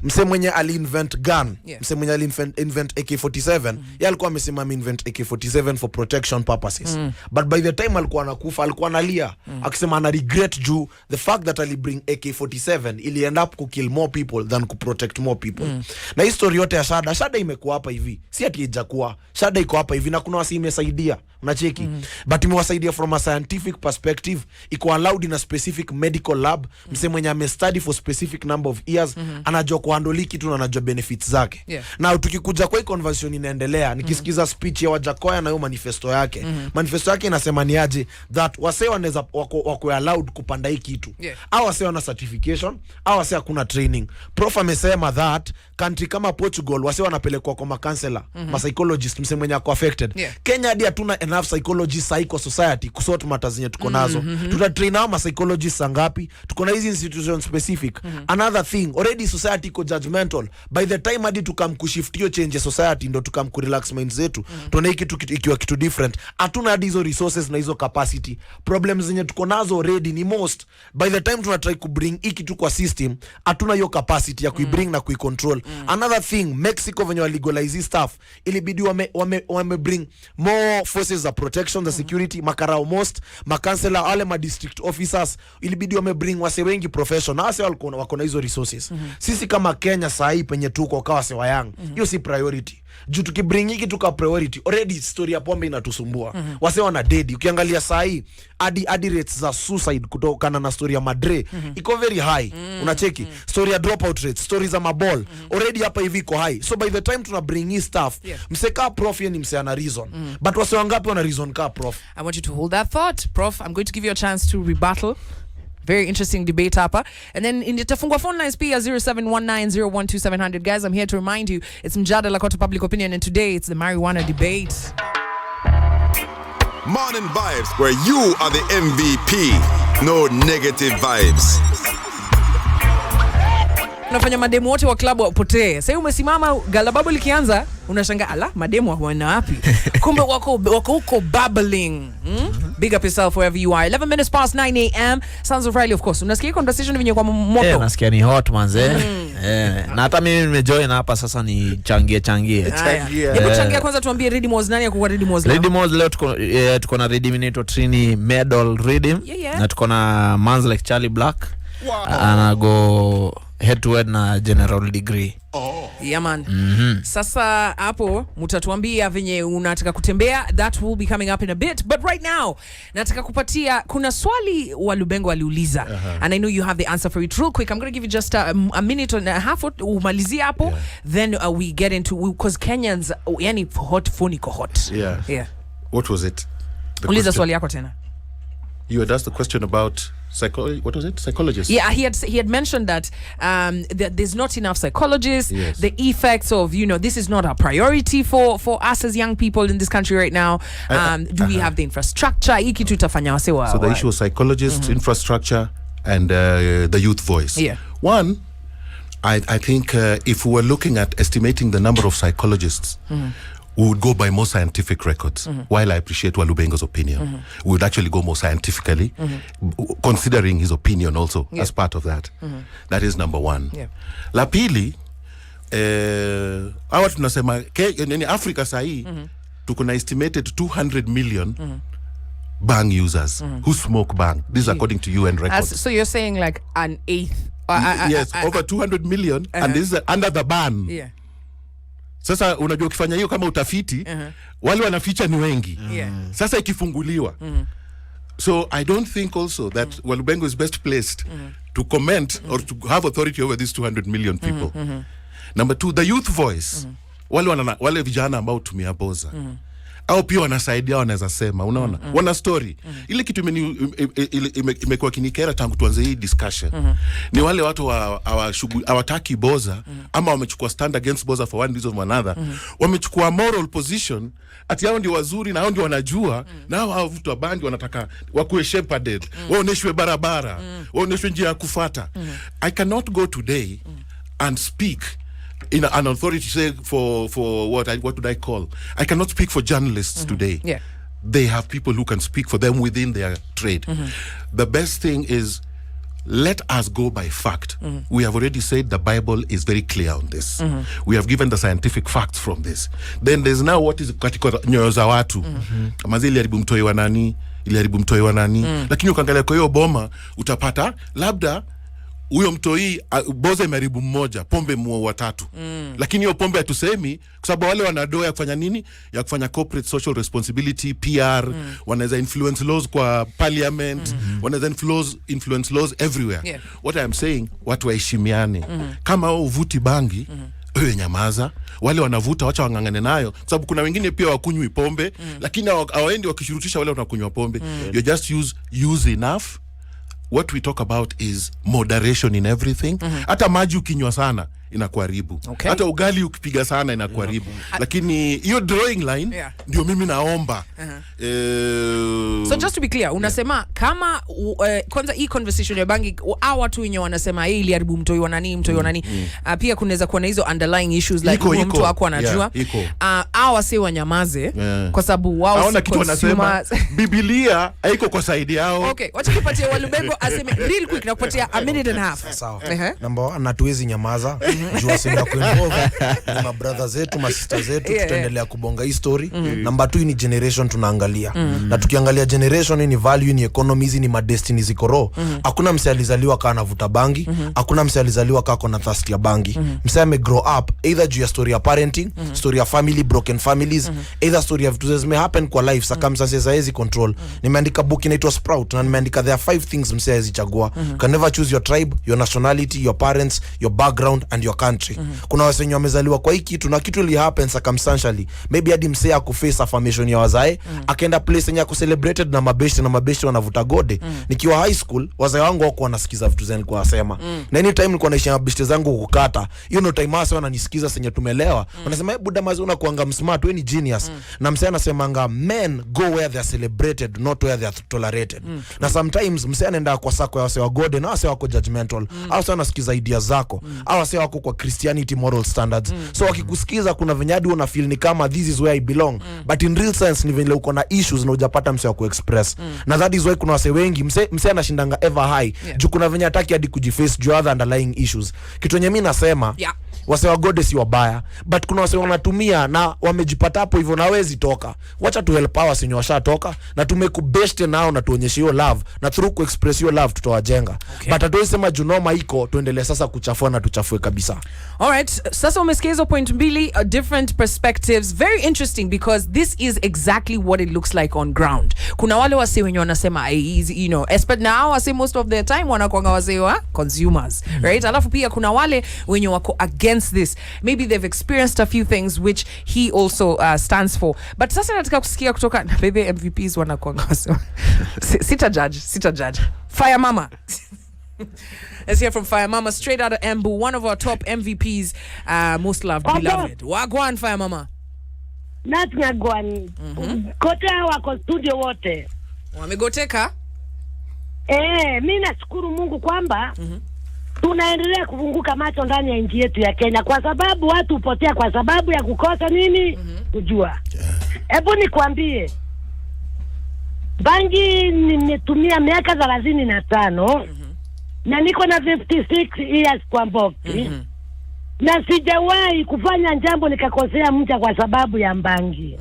Speaker 5: mse mwenye ali-invent gun mse mwenye ali-invent AK-47 yeye alikuwa amesema invent AK-47 for protection purposes but by the time alikuwa anakufa alikuwa analia akisema ana regret juu the fact that ali bring AK-47 ili end up ku kill more people than ku protect more people na history yote ya shada imekuwa hapa hivi si ati ijakuwa shada iko hapa hivi na kuna wasi imesaidia unacheki but imewasaidia from a scientific perspective iko allowed in a specific medical lab mse mwenye amestudy for specific number of years anajua kuhandle kitu na anajua benefits zake na tukikuja kwa hii conversation inaendelea nikisikiza speech ya Wajakoya na hiyo manifesto yake manifesto yake inasema ni aje that wase wanaweza wako allowed kupanda hii kitu au wase wana certification au wase hakuna training prof amesema that country kama Portugal wase wanapelekwa kwa ma-counselor ma-psychologist mse mwenye ako affected Kenya hadi hatuna enough psychologists psycho society kusort matters zenye tuko nazo tutatrain hao ma-psychologists ngapi tuko na hizi institution specific another thing already society iko judgmental by the time hadi tukamkushift hiyo change society ndo tukamkurelax mind zetu tuone kitu ikiwa kitu different hatuna hadi hizo resources na hizo capacity problems zenye tuko nazo already ni most by the time tuna try ku bring hiki tu kwa system hatuna hiyo capacity ya kuibring na kuicontrol another thing Mexico venye wa legalize stuff ilibidi wame bring more forces of protection the security makarao most makansela wale ma district officers ilibidi wame bring wase wengi professional wase wako na hizo resources sisi kama Kenya sahi penye tuko kwa wase wa young hiyo si priority juu tukibring hiki tuka priority already story ya pombe inatusumbua wase wana dead ukiangalia sahi hadi rates za suicide kutokana na story ya madre iko very high unacheki story ya dropout rates stories za maball already hapa hivi iko high so by the time tuna bring hii stuff mseka prof ni mse ana reason but wase wangapi wana reason ka prof
Speaker 2: I want you to hold that thought prof I'm going to give you a chance to rebuttal. Very interesting debate hapa. And then in the Tafungwa phone lines P 0719012700. Guys, I'm here to remind you it's MJADALA Court of Public Opinion and today it's the marijuana debate.
Speaker 1: Morning Vibes, where you are the MVP. No negative vibes.
Speaker 2: Unafanya mademu wote wa club wapotee. Sasa umesimama galababu likianza unashangaa ala mademu wana wapi? Kumbe wako huko babbling. Big up yourself wherever you are. 11 minutes past 9 a.m. Sounds of Riley of course. Unasikia conversation venye kwa moto.
Speaker 4: Nasikia ni hot manze. Na hata mimi nimejoin hapa sasa ni changie.
Speaker 2: Hebu changia kwanza tuambie Ready Moz nani yako kwa Ready Moz leo?
Speaker 4: Ready Moz leo tuko na Ready Minato Trini Medal Redeem na tuko na Mans like Charlie Black. Anago head to head na general degree.
Speaker 2: Yeah man. Sasa hapo mtatuambia venye unataka kutembea, that will be coming up in a bit, but right now nataka kupatia kuna swali wa Lubengo aliuliza and I know you have the answer for it real quick. I'm going to give you just a minute and a half umalizia hapo then we get into because Kenyans yani hot phone iko hot. Yeah.
Speaker 3: What was it?
Speaker 2: Uliza swali yako tena.
Speaker 3: You had asked the question about what was it? Psychologists.
Speaker 2: Yeah, he had mentioned that that there's not enough psychologists. The effects of this is not a priority for us as young people in this country right now. Do we have the infrastructure? Iki tutafanya wase wa.
Speaker 3: So the issue of psychologists, infrastructure, and the youth voice.
Speaker 2: Yeah.
Speaker 3: One, I think if we were looking at estimating the number of psychologists, we would go by more scientific records. While I appreciate Walubengo's opinion, we would actually go more scientifically, considering his opinion also as part of that. That is number one. La pili, hawa tunasema in Africa sahi tuko na estimated 200 million bang users who smoke bang. This is according to UN records.
Speaker 2: So you're saying like an eighth?
Speaker 3: Yes, over 200 million, and this is under the ban.
Speaker 2: Yeah.
Speaker 3: Sasa unajua ukifanya hiyo kama utafiti, wale wanaficha ni wengi. Sasa ikifunguliwa. So I don't think also that Walubengo is best placed to comment or to have authority over these 200 million people. Number two, the youth voice. Wale vijana ambao tumia boza. Au pia wanasaidia, wanaweza sema, unaona? Wana story. Ile kitu imekuwa kinikera tangu tuanze hii discussion. Ni wale watu hawataki boza ama wamechukua stand against boza for one reason or another. Wamechukua moral position ati hao ndio wazuri na hao ndio wanajua na hao vitu wa bandi wanataka wakuwe shepherded, waoneshwe barabara, waoneshwe njia ya kufuata. I cannot go today and speak in an authority say for what would I call? I cannot speak for journalists today. They have people who can speak for them within their trade. The best thing is, let us go by fact. We have already said the Bible is very clear on this. We have given the scientific facts from this. Then there's now what is katika nyoyo za watu. Mazi iliharibu mtoi wa nani, lakini ukiangalia kwa hiyo boma utapata labda huyo mtoi boza imeharibu mmoja, pombe muo watatu. Lakini hiyo pombe hatusemi kwa sababu wale wanadoa ya kufanya nini? Ya kufanya corporate social responsibility, PR, wanaweza influence laws kwa parliament, wanaweza influence laws everywhere. What I am saying, watu waheshimiane. Kama wao uvuti bangi, wewe nyamaza. Wale wanavuta wacha wangangane nayo, kwa sababu kuna wengine pia wakunywi pombe, lakini hawaendi wakishurutisha wale wanakunywa pombe. You just use enough. What we talk about is moderation in everything. Hata maji ukinywa sana inakuharibu. Hata ugali ukipiga sana inakuharibu. Lakini hiyo drawing line ndio mimi naomba.
Speaker 2: So just to be clear, unasema kama kwanza hii conversation ya bangi au watu wenye wanasema ili haribu mtoi wa nani, pia kunaweza kuwa na hizo underlying issues like mtu wako anajua. Au wase wanyamaze kwa sababu wao
Speaker 3: hawana kitu wanasema. Biblia haiko kwa saidi yao.
Speaker 2: Okay, wacha tupatie Walubengo aseme real quick na kupatia a minute and a half.
Speaker 5: Sawa. Number 1, natuwezi nyamaza. Jua sina kuinvolve ni ma brothers zetu, ma sisters zetu, tutaendelea kubonga hii story. Number 2 ni generation tunaangalia. Na tukiangalia generation ni value, ni economies, ni ma destiny ziko raw. Hakuna mse alizaliwa kana anavuta bangi, hakuna mse alizaliwa kako na thirst ya bangi. Mse ame grow up either juu ya story ya parenting, story ya family, broken families, either story ya vitu zime happen kwa life, circumstances haezi control. Nimeandika book inaitwa Sprout na nimeandika there are 5 things mse haezi chagua. You can never choose your tribe, your nationality, your parents, your background and your country. Kuna wasenyo wamezaliwa kwa hiki kitu na kitu li happen circumstantially. Maybe hadi mse akuface affirmation ya wazae, akaenda place yenye celebrated na mabeshte wanavuta gode. Nikiwa high school, wazae wangu wako wanasikiza vitu zenye nilikuwa nasema. Na any time nilikuwa naishi na mabeshte zangu kukata, you know time hasa wananisikiza senye tumelewa. Wanasema buda mazi unakuanga smart, wewe ni genius. Na mse anasemanga men go where they are celebrated, not where they are tolerated. Na sometimes mse anaenda kwa sako ya wase wa gode na wase wako judgmental. Au sana nasikiza ideas zako. Au wase wako kwa Christianity moral standards. So wakikusikiza kuna venyadi una feel ni kama this is where I belong. But in real sense ni vile uko na issues na hujapata mse wa kuexpress. Na that is why kuna wase wengi mse anashindanga ever high. Juu kuna venye hataki hadi kujiface juu other underlying issues. Kitu yenye mimi nasema wase wa gode si wabaya, but kuna wase wanatumia na wamejipata hapo hivyo na hawezi toka. Wacha tu help our senyo washatoka na tumekubeshte nao na tuonyeshe hiyo love na through kuexpress hiyo love tutawajenga. But hatuwezi sema junoma iko tuendelee sasa kuchafua na tuchafue kabisa.
Speaker 2: All right, sasa umesikia hizo point mbili, different perspectives, very interesting because this is exactly what it looks like on ground. Kuna wale wase wenye wanasema you know, especially now wase most of the time wanakuanga wase wa consumers, right? Alafu pia kuna wale wenye wako against this. Maybe they've experienced a few things which he also stands for. But sasa nataka kusikia kutoka na baby MVPs wanakuanga wase. Sita judge. Fire Mama. Let's hear from Fire Mama straight out of Embu, one of our top MVPs, most loved, beloved. Wagwan Fire Mama.
Speaker 6: Natnyagwan. Kote wako studio wote.
Speaker 2: Wamegoteka?
Speaker 6: Mimi nashukuru Mungu kwamba tunaendelea kufunguka macho ndani ya nchi yetu ya Kenya kwa sababu watu hupotea kwa sababu ya kukosa nini? Kujua. Hebu nikwambie. Bangi nimetumia miaka 35 na niko na 56 years kwa mboki. Na sijawahi kufanya jambo nikakosea mja kwa sababu ya bangi.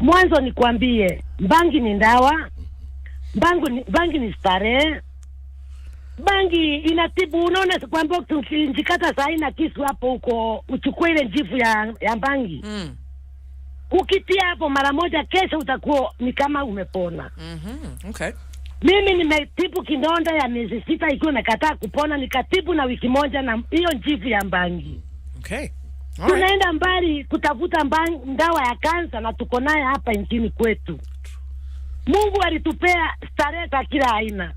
Speaker 6: Mwanzo nikwambie, bangi ni ndawa. Bangi ni starehe. Bangi inatibu, unaona kwa mboki ukijikata saa ina kisu hapo huko uchukue ile njifu ya bangi. Ukitia hapo mara moja kesho utakuwa ni kama umepona.
Speaker 2: Okay.
Speaker 6: Mimi nimetibu kidonda ya miezi 6 ikiwa nakataa kupona, nikatibu na wiki moja na hiyo njifu ya bangi.
Speaker 2: Okay.
Speaker 6: Tunaenda mbali kutafuta dawa ya kansa na tuko naye hapa nchini kwetu. Mungu alitupea starehe za kila aina.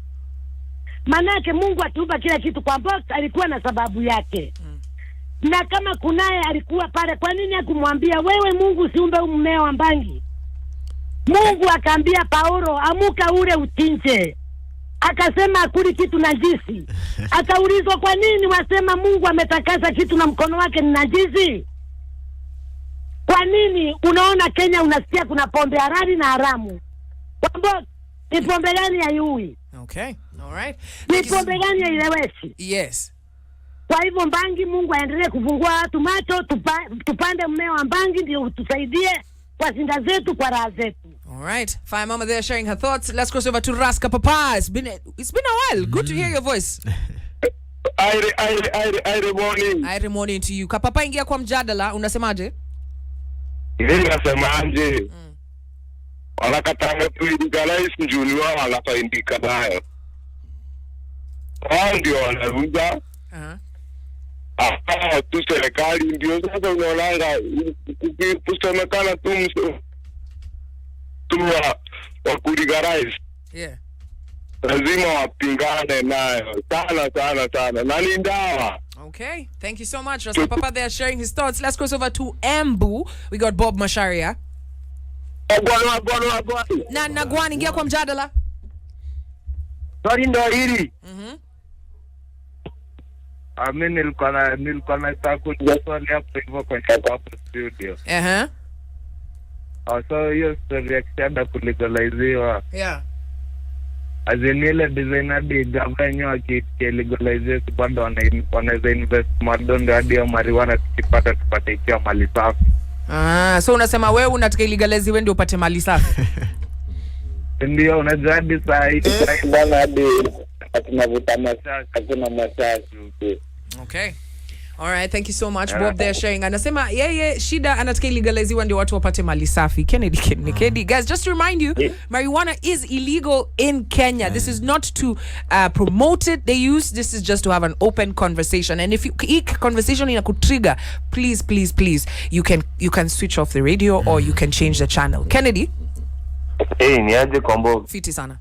Speaker 6: Manake Mungu atupa kila kitu kwa box alikuwa na sababu yake. Na kama kunaye alikuwa pale, kwa nini hakumwambia wewe Mungu usiumbe mmea wa bangi? Mungu akaambia Paulo, amuka ule utinje. Akasema akuli kitu najisi. Akaulizwa kwa nini wasema Mungu ametakasa kitu na mkono wake ni najisi? Kwa nini unaona Kenya unasikia kuna pombe halali na haramu? Kwamba ni pombe gani ya yui?
Speaker 2: Okay. All right.
Speaker 6: Ni pombe gani ya ileweshi?
Speaker 2: Yes.
Speaker 6: Kwa hivyo bangi, Mungu aendelee kufungua watu macho, tupande mmea wa bangi ndio utusaidie kwa zinda zetu, kwa raha zetu.
Speaker 2: All right. Fine Mama there sharing her thoughts. Let's cross over to Raska Papa. It's been a while. Good to hear your voice.
Speaker 7: Aire morning.
Speaker 2: Aire morning to you. Kapapa, ingia kwa mjadala, unasemaje?
Speaker 7: Hivi nasemaje? Wanakatanga tu legalize njuni wao wanafaindika nayo. Wao ndio wanaruza. Tu serikali ndio sasa unaonanga kusemekana tu wa kulegalize.
Speaker 2: Yeah.
Speaker 7: Lazima wapingane nayo sana na ni ndawa.
Speaker 2: Okay, thank you so much. Raska Papa there sharing his thoughts. Let's cross over to Embu. We got Bob Masharia. Na Gwani, ingia kwa mjadala.
Speaker 7: Sorry ndo hili.
Speaker 8: Mimi nilikuwa nataka kuuliza swali hapo hivyo kwa hapo studio. So hiyo story ya kisha kulegaliziwa.
Speaker 2: Yeah.
Speaker 8: Azinile designer di gavana wakilegalize bado wanaweza invest madondo hadi ya marijuana tukipata tupate ikiwa mali safi.
Speaker 2: So unasema wewe unataka ilegalize wewe ndio upate mali safi.
Speaker 8: Ndio unajua hadi saa hii bwana hadi tunavuta masasi.
Speaker 2: Okay. All right, thank you so much Bob there sharing. Anasema yeye shida anataka ilegaliziwa ndio watu wapate mali safi. Kennedy. Guys, just to remind you, marijuana is illegal in Kenya. This is not to promote it. This is just to have an open conversation. And if you conversation inakutrigger, please you can switch off the radio or you can change the channel. Kennedy?
Speaker 7: Ni aje kombo.
Speaker 2: Fiti sana.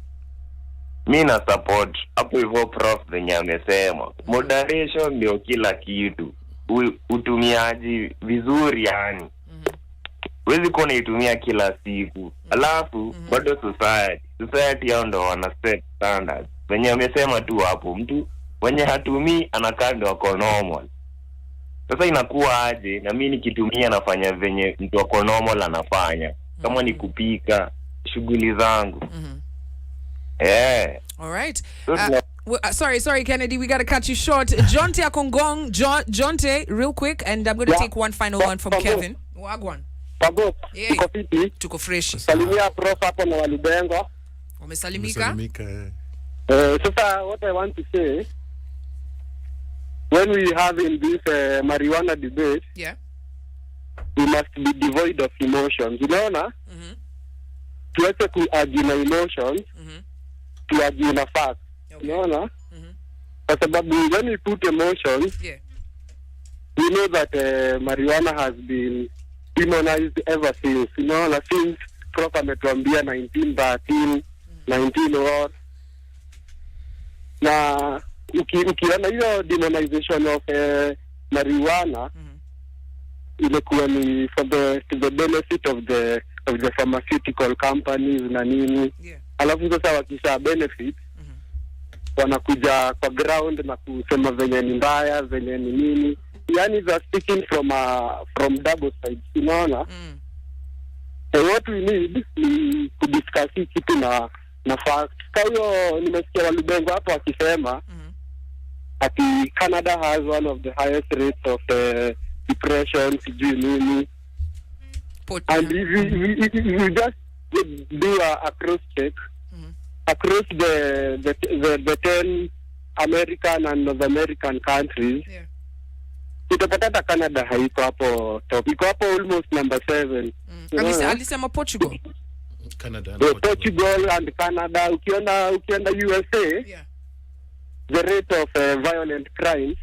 Speaker 7: Mimi na support hapo hivyo prof venye amesema. Moderation ndio kila kitu. Utumiaji vizuri yani. Wezi kona itumia kila siku. Alafu bado society yao ndo wana set standards. Venye amesema tu hapo mtu wenye hatumii anakaa ndo wako normal. Sasa inakuwa aje na mimi nikitumia nafanya venye mtu wako normal anafanya. Kama ni kupika shughuli zangu.
Speaker 2: All right. Sorry, Kennedy. We got to cut you short. Jonte Akongong. Jonte, real quick. And I'm going to take one final one from Kevin. Wagwan.
Speaker 9: Pabo,
Speaker 2: tuko
Speaker 9: fiti.
Speaker 2: Tuko fresh.
Speaker 9: Salimia prof hapo na walibengo.
Speaker 2: Umesalimika?
Speaker 9: Sasa what I want to say, when we have in this marijuana debate, we must be devoid of emotions. Unaona? Tuache kuargue na emotions. Tuargue na facts. Unaona? Kwa sababu when we put emotions, we know that marijuana has been demonized ever since. Unaona, since Prof ametuambia 1913, 19 war. Na ukiona hiyo demonization of marijuana, ilikuwa ni for the benefit of the pharmaceutical companies na nini. Alafu sasa wakisha benefit wanakuja kwa ground na kusema venye ni mbaya, venye ni nini. Yani they are speaking from double sides, unaona? So what we need ni kudiscuss kitu na fact. Kwa hiyo nimesikia Walubengo hapo akisema ati Canada has one of the highest rates of depression, sijui nini. And if you just do a cross check across the 10 American and North American countries, utapata Canada haiko hapo top, iko hapo almost number 7.
Speaker 2: Alisema Portugal.
Speaker 3: Canada and
Speaker 9: Portugal and Canada. Ukienda USA, the rate of violent crimes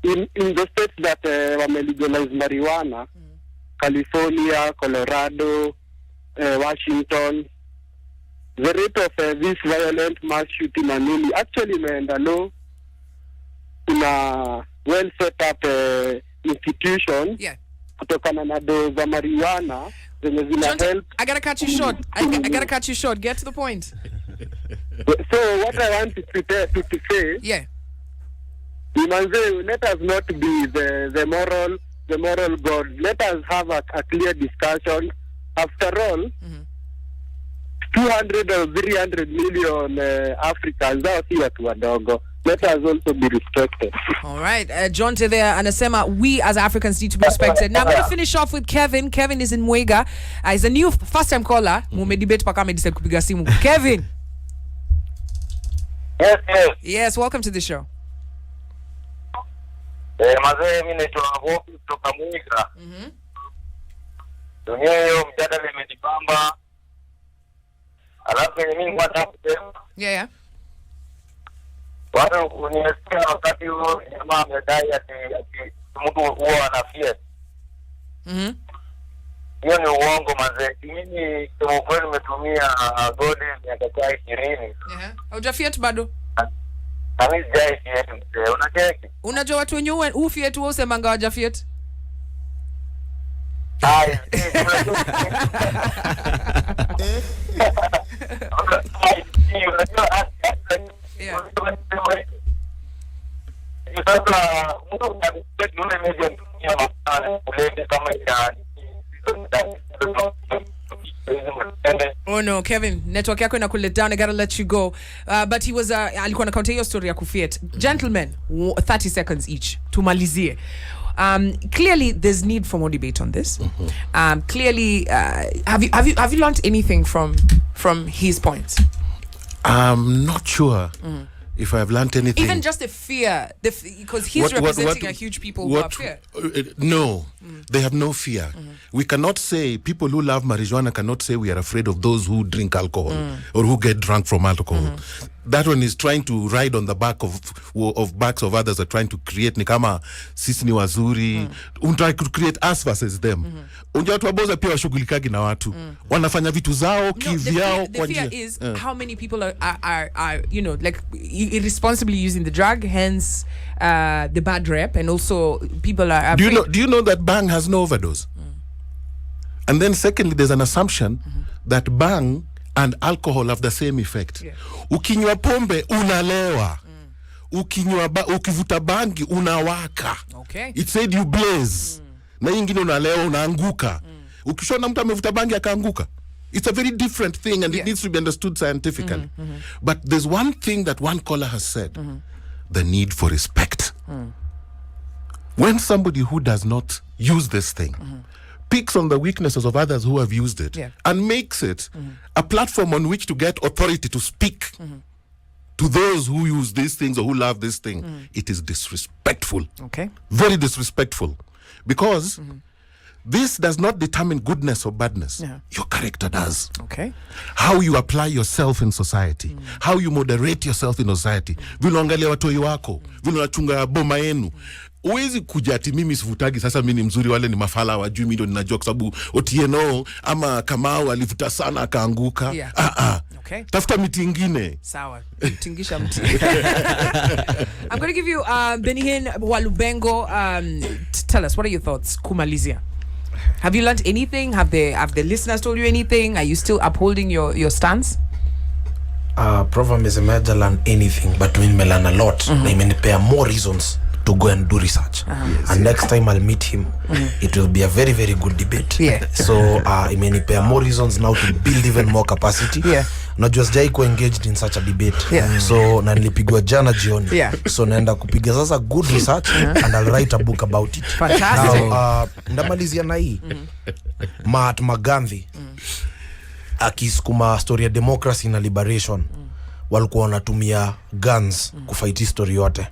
Speaker 9: in the states that legalize marijuana, California, Colorado, Washington, the rate of this violent mass shooting and nini actually imeenda low. Kuna well set up institution kutokana na do za marijuana zenye zina help.
Speaker 2: I gotta cut you short. I gotta cut you short. Get to the point.
Speaker 9: So what I want to say, let us not be the moral god. Let us have a clear discussion. After all, 200 or 300 million Africans, hao si watu wadogo. Let us also be respected.
Speaker 2: All right. John there anasema we as Africans need to be respected. Now I'm going to finish off with Kevin. Kevin is in Mwega. He's a new first time caller. Mume debate paka amedecide kupiga simu. Kevin. Yes, welcome to the show.
Speaker 7: Mazee mimi naitwa Hope kutoka Mwega. Dunia hiyo mjadala imejipamba. Alafu mimi nataka kusema.
Speaker 2: Yeah.
Speaker 7: Watu unisikia wakati huo jamaa amedai ati mtu huwa anafia. Hiyo ni uongo mazee. Mimi kwa kweli nimetumia godi miaka 20.
Speaker 2: Haujafiat bado?
Speaker 7: Kami sijai fiat mzee. Unacheki?
Speaker 2: Unajua watu wenye ufiat wao semanga hawajafiat?
Speaker 7: Hai.
Speaker 2: Oh no, Kevin, network yako inakulet down. I gotta let you go. But he was alikuwa na counter hiyo story ya kufiat. Gentlemen, 30 seconds each. Tumalizie. Clearly there's need for more debate on this. Clearly have you learned anything from his points?
Speaker 3: I'm not sure if I've learned anything.
Speaker 2: Even just the fear, because he's representing a huge people who have fear.
Speaker 3: No, they have no fear. We cannot say, people who love marijuana cannot say we are afraid of those who drink alcohol or who get drunk from alcohol. That one is trying to ride on the back of backs of others are trying to create nikama sisi ni wazuri. Try to create us versus them. Watu waboza pia washughulikagi na watu. Wanafanya vitu zao kivyao
Speaker 2: kwa njia. The fear is how many people are like irresponsibly using the drug, hence the bad rep, and also people are
Speaker 3: do you know that bang has no overdose? And then secondly, there's an assumption that bang and alcohol have the same effect. Ukinywa pombe unalewa. Ukivuta bangi unawaka. It said you blaze. Na ingine unalewa unaanguka. Ukishona mtu amevuta bangi akaanguka. It's a very different thing, and it needs to be understood scientifically. But there's one thing that one caller has said. The need for respect. When somebody who does not use this thing picks on the weaknesses of others who have used it and makes it a platform on which to get authority to speak to those who use these things or who love this thing, it is disrespectful. Very disrespectful. Because this does not determine goodness or badness. Your character does. How you apply yourself in society. How you moderate yourself in society. Vile angalia watoi wako. Vile unachunga boma yenu. Uwezi kuja ati mimi sivutagi sasa mimi ni mzuri, wale ni mafala wajui mimi ndo ninajua kwa sababu Otieno ama Kamau alivuta sana akaanguka. Tafuta miti ingine.
Speaker 2: Sawa. Tingisha mti. I'm going to give you Benihin Walubengo. Tell us, what are your thoughts? Kumalizia. Have you learned anything? Have the listeners told you anything? Are you still upholding your stance?
Speaker 5: Prof amesema learn anything, but mimi nimelearn a lot na imenipea more reasons to go and do research. And next time I'll meet him, it will be a very, very good debate. So imenipea more reasons now to build even more capacity. Najua sijai ku engaged in such a debate. So na nilipigwa jana jioni. So naenda kupiga sasa good research and I'll write a book about it.
Speaker 2: Fantastic.
Speaker 5: Now, ndamalizia na hii. Mahatma Gandhi akisukuma story ya democracy na liberation. Walikuwa wanatumia guns kufight history yote.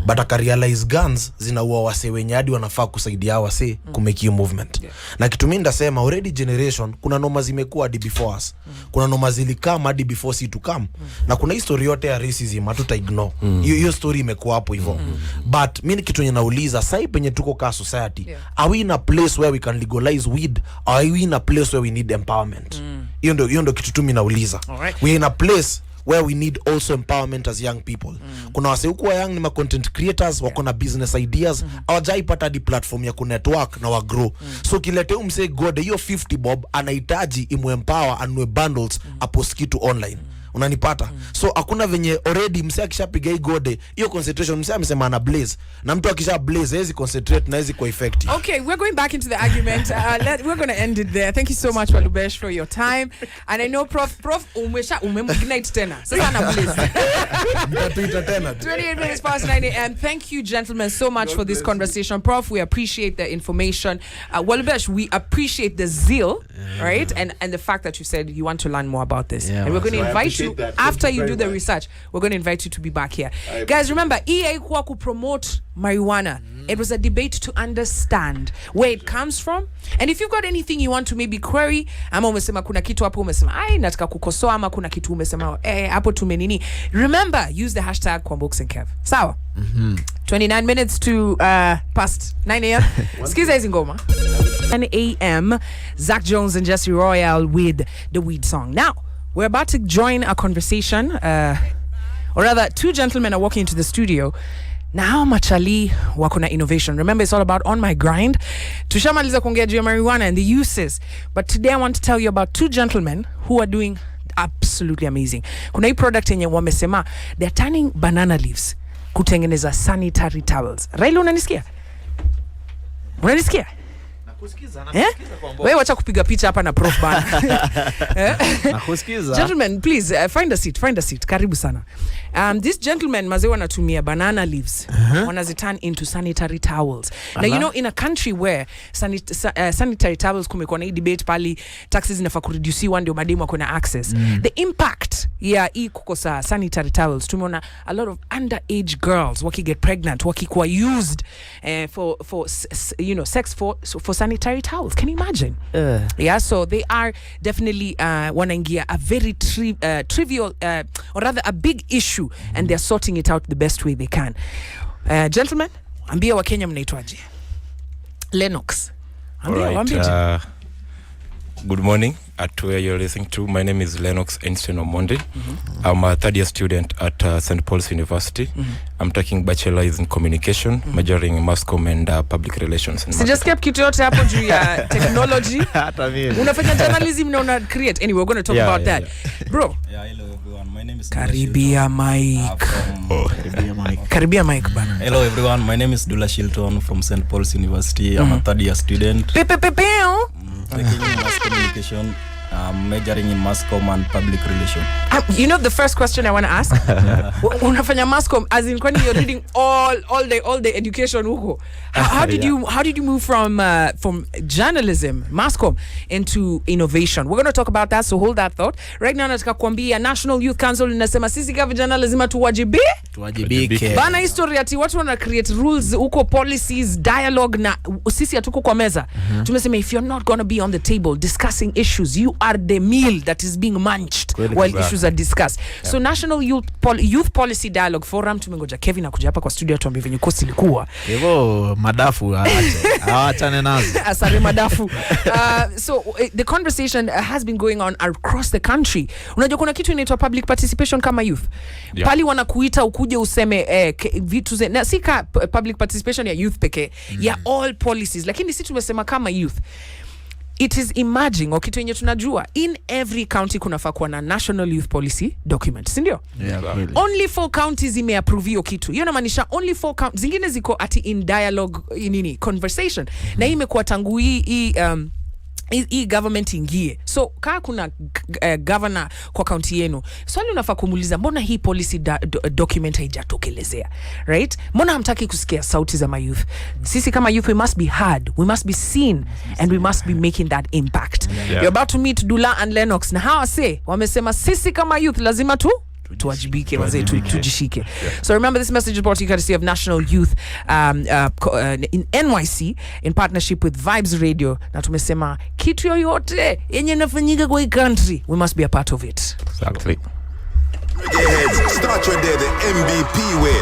Speaker 5: But akarealize guns zinaua wase wenye hadi wanafaa kusaidia wase kumake movement. Na kitu mimi ndasema already generation kuna noma zimekuwa hadi before us. Kuna noma zilikama hadi before si to come. Na kuna history yote ya racism hatuta ignore. Hiyo story imekuwa hapo hivyo. But mimi kitu ninauliza sasa penye tuko ka society, are we in a place where we can legalize weed? Are we in a place where we need empowerment? Hiyo ndio kitu tu mimi nauliza. We in a place where we need also empowerment as young people. Kuna wase huko young ni ma content creators wako na business ideas, hawajaipata di platform ya ku network na wa grow. So kilete umse GWADA hiyo 50 bob anahitaji imu empower anwe bundles apost kitu online. Unanipata? So hakuna venye already mse akishapiga hii GWADA hiyo concentration mse amesema ana blaze na mtu akisha blaze hezi concentrate na hezi kwa effective.
Speaker 2: Okay, we're going back into the argument. We're going to end it there. Thank you so much Walubesh for your time. And I know Prof umemgignite tena. Sasa ana blaze. 28 minutes past 9 a.m. Thank you gentlemen so much for this conversation. Prof, we appreciate the information. Walubesh, we appreciate the zeal, right? And the fact that you said you want to learn more about this. And we're going to invite you after you do the research. We're going to invite you to be back here. Guys, remember, EA kuwa ku promote marijuana. It was a debate to understand where it comes from. And if you've got anything you want to maybe query, ama umesema kuna kitu hapo umesema ai nataka kukosoa ama kuna kitu umesema hapo tumenini, remember, use the hashtag Kwambox and Kev. Sawa? 29 minutes to past 9 a.m. Skiza hizi ngoma. 10 a.m. Zach Jones and Jesse Royal with the weed song. Now, we're about to join a conversation, or rather, two gentlemen are walking into the studio. Now, machali wako na innovation. Remember, it's all about on my grind. Tushamaliza kuongea juu ya marijuana and the uses. But today I want to tell you about two gentlemen who are doing absolutely amazing. Kuna hii product yenye wamesema, they're turning banana leaves kutengeneza sanitary towels. Raila, unanisikia? Unanisikia? Wewe wacha kupiga picha hapa na Prof bana. Gentlemen, please find a seat. Karibu sana. This gentleman maze wanatumia banana leaves. Wanaziturn into sanitary towels. Now you know, in a country where sanitary towels kumekuwa na hii debate pali taxes inafaa kureduciwa ndio mademu wako na access. The impact ya hii kukosa sanitary towels, tumeona a lot of underage girls wakiget pregnant, wakikuwa used for you know, sex for sanitary towels. Can you imagine? Yeah, so they are definitely wanaingia a very trivial or rather a big issue, and they're sorting it out the best way they can. Gentlemen, ambia wa Kenya mnaitwaje? Lennox. Ambia
Speaker 10: good morning at where you're listening to. My name is Lennox Einstein Omondi. I'm a third year student at St. Paul's University. I'm taking bachelor's in communication, majoring in mass comm and public relations.
Speaker 2: So just kept kitu yote hapo juu ya technology. Unafanya journalism na una create. Anyway, we're going to talk about that. Bro.
Speaker 11: Yeah, hello everyone. My name is
Speaker 2: Karibia Mike. Karibia Mike bana.
Speaker 11: Hello everyone. My name is Dula Shilton from St. Paul's University. I'm a third year student. Taking mass communication, majoring in mass comm and public relations.
Speaker 2: You know the first question I want to ask? Unafanya mass comm, as in when you're reading all the education huko. How did you move from journalism, mass comm, into innovation? We're going to talk about that, so hold that thought. Right now nataka kuambia National Youth Council inasema sisi kama vijana lazima tuwajibike. Bana history ati watu wana create rules huko, policies, dialogue, na sisi hatuko kwa meza. Tumesema if you're not going to be on the table discussing issues, you are the meal that is being munched while issues are discussed. So National Youth Policy Dialogue Forum, tumengoja Kevin akuja hapa kwa studio tuambie venye kosi ilikuwa.
Speaker 4: Hivyo madafu aachane nazo.
Speaker 2: Asare madafu. So the conversation has been going on across the country. Unajua kuna kitu inaitwa public participation kama youth. Pali wanakuita ukuje useme vitu na sika public participation ya youth peke, ya all policies. Lakini sisi tumesema kama youth, it is emerging, or kitu yenye tunajua, in every county kunafaa kuwa na National Youth Policy document, si ndio?
Speaker 4: Yeah,
Speaker 2: only 4 counties imeapprove hiyo kitu. Hiyo inamaanisha only 4 counties, zingine ziko ati in dialogue, nini, conversation. Na hii imekuwa tangu hii government ingie. So kaa kuna governor kwa county yenu, swali unafaa kumuuliza, mbona hii policy document haijatokelezea, right? Mbona hamtaki kusikia sauti za youth? Sisi kama youth, we must be heard, we must be seen, and we must be making that impact. You're about to meet Dula and Lennox, na hawa wamesema sisi kama youth lazima tuwajibike, wazee, tujishike. So remember, this message is brought to you courtesy of National Youth in NYC in partnership with Vibes Radio. Na tumesema kitu yoyote yenye nafanyika kwa hii country, we must be a part of it.
Speaker 10: Exactly.
Speaker 1: Heads, start your day the MVP way,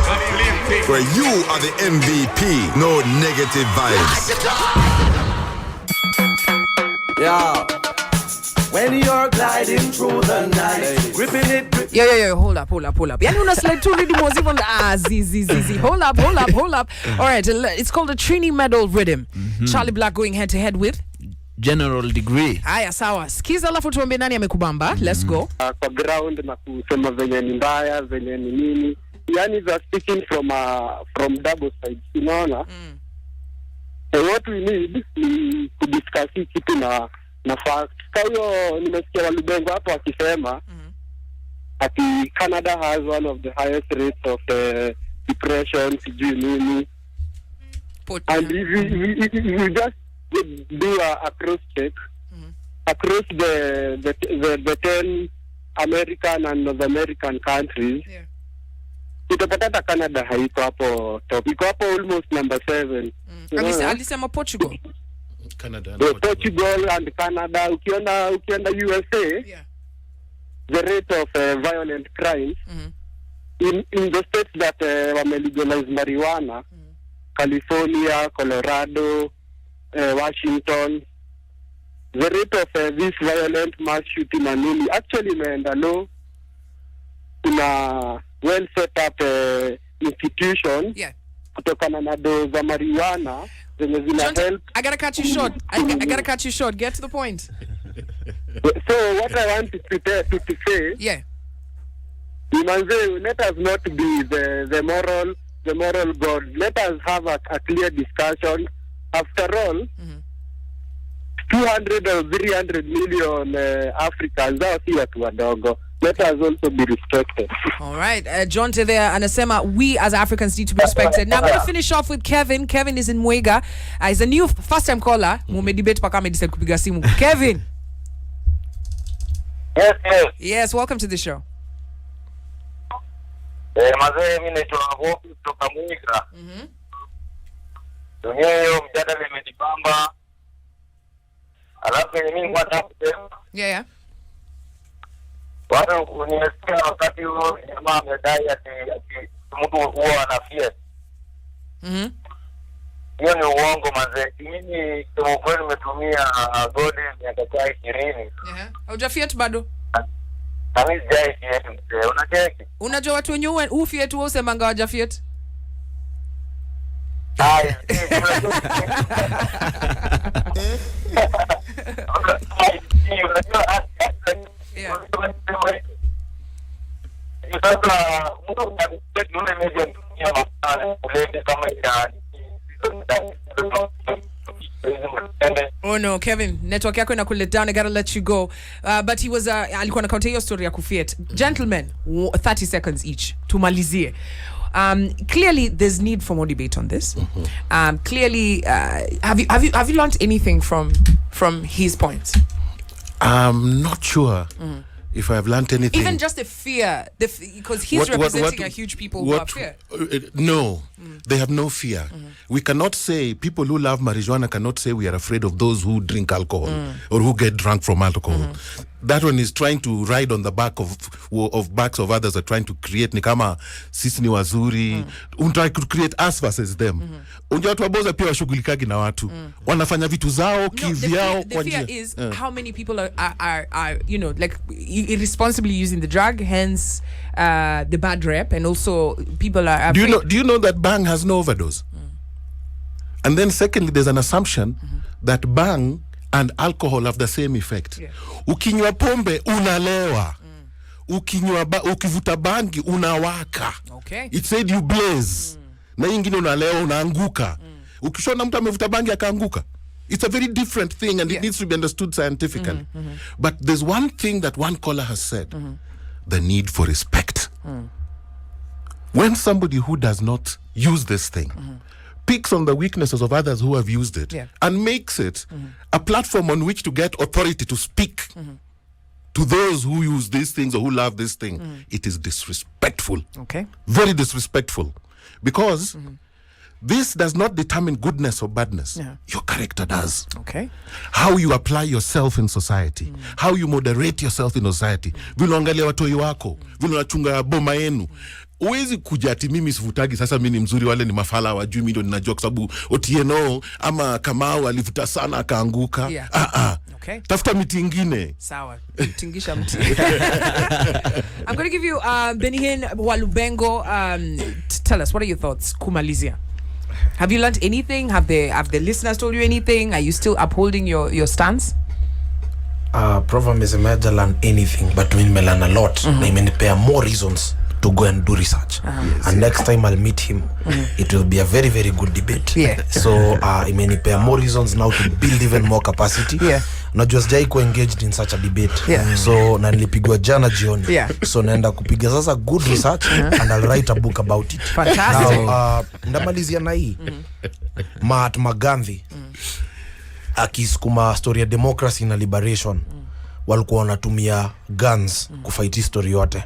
Speaker 1: where you are the MVP, no negative vibes.
Speaker 12: Yeah. When you're gliding through the night, gripping it.
Speaker 2: Yo, hold up. Yani una slide to rhythm was even zizi. Hold up. All right, it's called a Trini Medal rhythm. Charlie Black going head to head with
Speaker 4: General Degree.
Speaker 2: Haya, sawa. Sikiza alafu tuambie nani amekubamba. Let's go.
Speaker 9: Kwa ground na kusema venye ni mbaya, venye ni nini. Yani they are speaking from double sides. Unaona? What we need ni kudiscuss kitu na fact. Kwa hiyo nimesikia Walubengo hapo wakisema ati Canada has one of the highest rates of depression, sijui nini. And if you just do a cross check across the 10 American and North American countries, utapata Canada haiko hapo top. Iko hapo almost number 7.
Speaker 2: Alisema Portugal.
Speaker 3: Canada,
Speaker 9: Portugal and Canada. Ukienda USA, the rate of violent crimes in the states that legalize marijuana, California, Colorado, Washington, the rate of this violent mass shooting and actually imeenda low. Kuna well set up institution kutokana na do za marijuana.
Speaker 2: I gotta cut you short. I gotta cut you short. Get to the point.
Speaker 9: So what I want to say, let us not be the moral god. Let us have a clear discussion. After all, 200 or 300 million Africans, that's watu wadogo. Let us also be respected.
Speaker 2: All right. John there, anasema we as Africans need to be respected. Now I'm going to finish off with Kevin. Kevin is in Mwega. He's a new first-time caller. Mume debate paka medicine kupiga simu. Kevin. Yes, welcome to the show.
Speaker 7: Mazee, mimi naitwa Hope kutoka Mwega. Leo mjadala imejipamba. Alafu mimi nataka kusema.
Speaker 2: Yeah.
Speaker 7: Watu unisikia wakati huo jamaa amedai ati mtu huwa anafia. Hiyo ni uongo mazee. Mimi kwa kweli nimetumia gode miaka 20.
Speaker 2: Haujafiat bado?
Speaker 7: Kami sijai fiat mzee. Unacheki?
Speaker 2: Unajua watu wenye ufiat wao semanga hawajafiat?
Speaker 7: Ai.
Speaker 2: Oh no, Kevin, network yako inakulet down. I gotta let you go. But he was alikuwa nacounta hiyo story ya kufiat. Gentlemen, 30 seconds each. Tumalizie. Clearly there's need for more debate on this. Clearly have you learned anything from his points?
Speaker 3: I'm not sure if I've learned anything.
Speaker 2: Even just the fear, because he's representing a huge people who have fear.
Speaker 3: No, they have no fear. We cannot say, people who love marijuana cannot say we are afraid of those who drink alcohol or who get drunk from alcohol. That one is trying to ride on the back of backs of others are trying to create ni kama sisi ni wazuri. Try to create us versus them. Unajua watu waboza pia washughulikagi na watu. Wanafanya vitu zao kivyao
Speaker 2: kwa njia. The fear is how many people are like irresponsibly using the drug, hence the bad rep, and also people are
Speaker 3: do you know that bang has no overdose? And then secondly, there's an assumption that bang and alcohol have the same effect. Ukinywa pombe unalewa. Ukivuta bangi unawaka. It said you blaze. Na ingine unalewa unaanguka. Ukishona mtu amevuta bangi akaanguka. It's a very different thing, and it needs to be understood scientifically. But there's one thing that one caller has said, the need for respect. When somebody who does not use this thing picks on the weaknesses of others who have used it and makes it a platform on which to get authority to speak to those who use these things or who love this thing, it is disrespectful. Very disrespectful. Because this does not determine goodness or badness. Your character does. How you apply yourself in society. How you moderate yourself in society. Vile unaangalia watoi wako. Vile unachunga boma yenu. Uwezi kuja ati mimi sivutagi sasa mimi ni mzuri, wale ni mafala wajui mimi ndo ninajua kwa sababu Otieno ama Kamau alivuta sana akaanguka. Tafuta miti ingine.
Speaker 2: Sawa. Tingisha mti. I'm going to give you Benihin Walubengo, tell us, what are your thoughts kumalizia? Have you learned anything? Have the listeners told you anything? Are you still upholding your stance?
Speaker 5: Prof amesema learn anything, but mimi nimelearn a lot. Na imenipea more reasons to go and do research. And next time I'll meet him, it will be a very, very good debate. So imenipea more reasons now to build even more capacity. Najua sijai kuwa engaged in such a debate. So na nilipigwa jana jioni. So naenda kupiga sasa good research and I'll write a book about it.
Speaker 2: Fantastic.
Speaker 5: Now ndamalizia na hii. Mahatma Gandhi akisukuma story ya democracy na liberation, walikuwa wanatumia guns kufight history yote.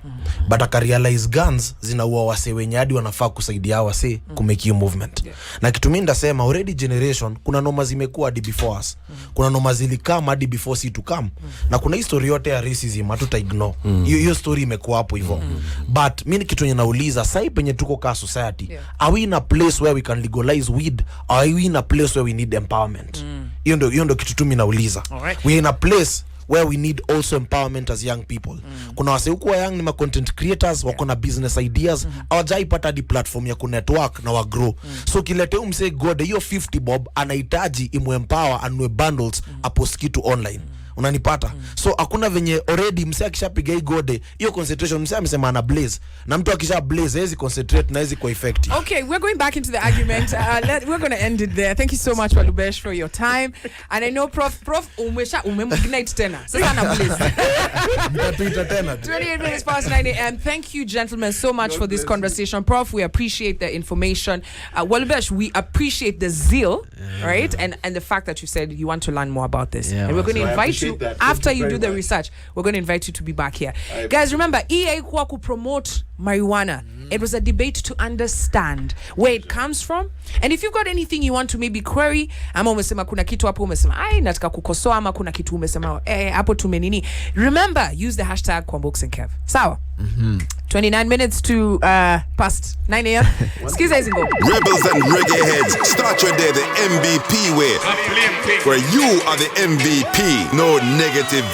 Speaker 5: But akarealize guns zinaua wase wenye hadi wanafaa kusaidia wase kumake hiyo movement. Na kitu mimi ndasema already generation, kuna noma zimekuwa hadi before us. Kuna noma zilikama hadi before si to come. Na kuna history yote ya racism hatuta ignore. Hiyo story imekuwa hapo hivyo. But mimi kitu yenye nauliza, sasa penye tuko ka society, are we in a place where we can legalize weed? Are we in a place where we need empowerment? Hiyo ndio kitu tu mimi nauliza. We are in a place where we need also empowerment as young people. Kuna wase huko young ni ma content creators, wako na business ideas, hawajaipata di platform ya ku network na wa grow. So kilete umse GWADA hiyo 50 bob anahitaji empower anwe bundles apost kitu online. Unanipata? So hakuna venye already mse akishapiga hii GWADA hiyo concentration mse amesema ana blaze. Na mtu akisha blaze hezi concentrate na hezi kwa effective.
Speaker 2: Okay, we're going back into the argument. We're going to end it there. Thank you so much Walubesh for your time. And I know Prof umemgignite tena. Sasa ana blaze. 28 minutes past 9 a.m. Thank you gentlemen so much for this conversation. Prof, we appreciate the information. Walubesh, we appreciate the zeal, right? And the fact that you said you want to learn more about this. And we're going to invite you after you do the research. We're going to invite you to be back here. Guys, remember, EA kwa ku promote marijuana. It was a debate to understand where it comes from. And if you've got anything you want to maybe query, ama umesema kuna kitu hapo umesema ai nataka kukosoa, ama kuna kitu umesema hapo tumenini, remember, use the hashtag Kwambox and Kev. Sawa? 29 minutes to past 9 a.m. Skiza is go.
Speaker 1: Rebels and reggae heads, start your day the MVP way. Where you are the MVP, no negative vibes.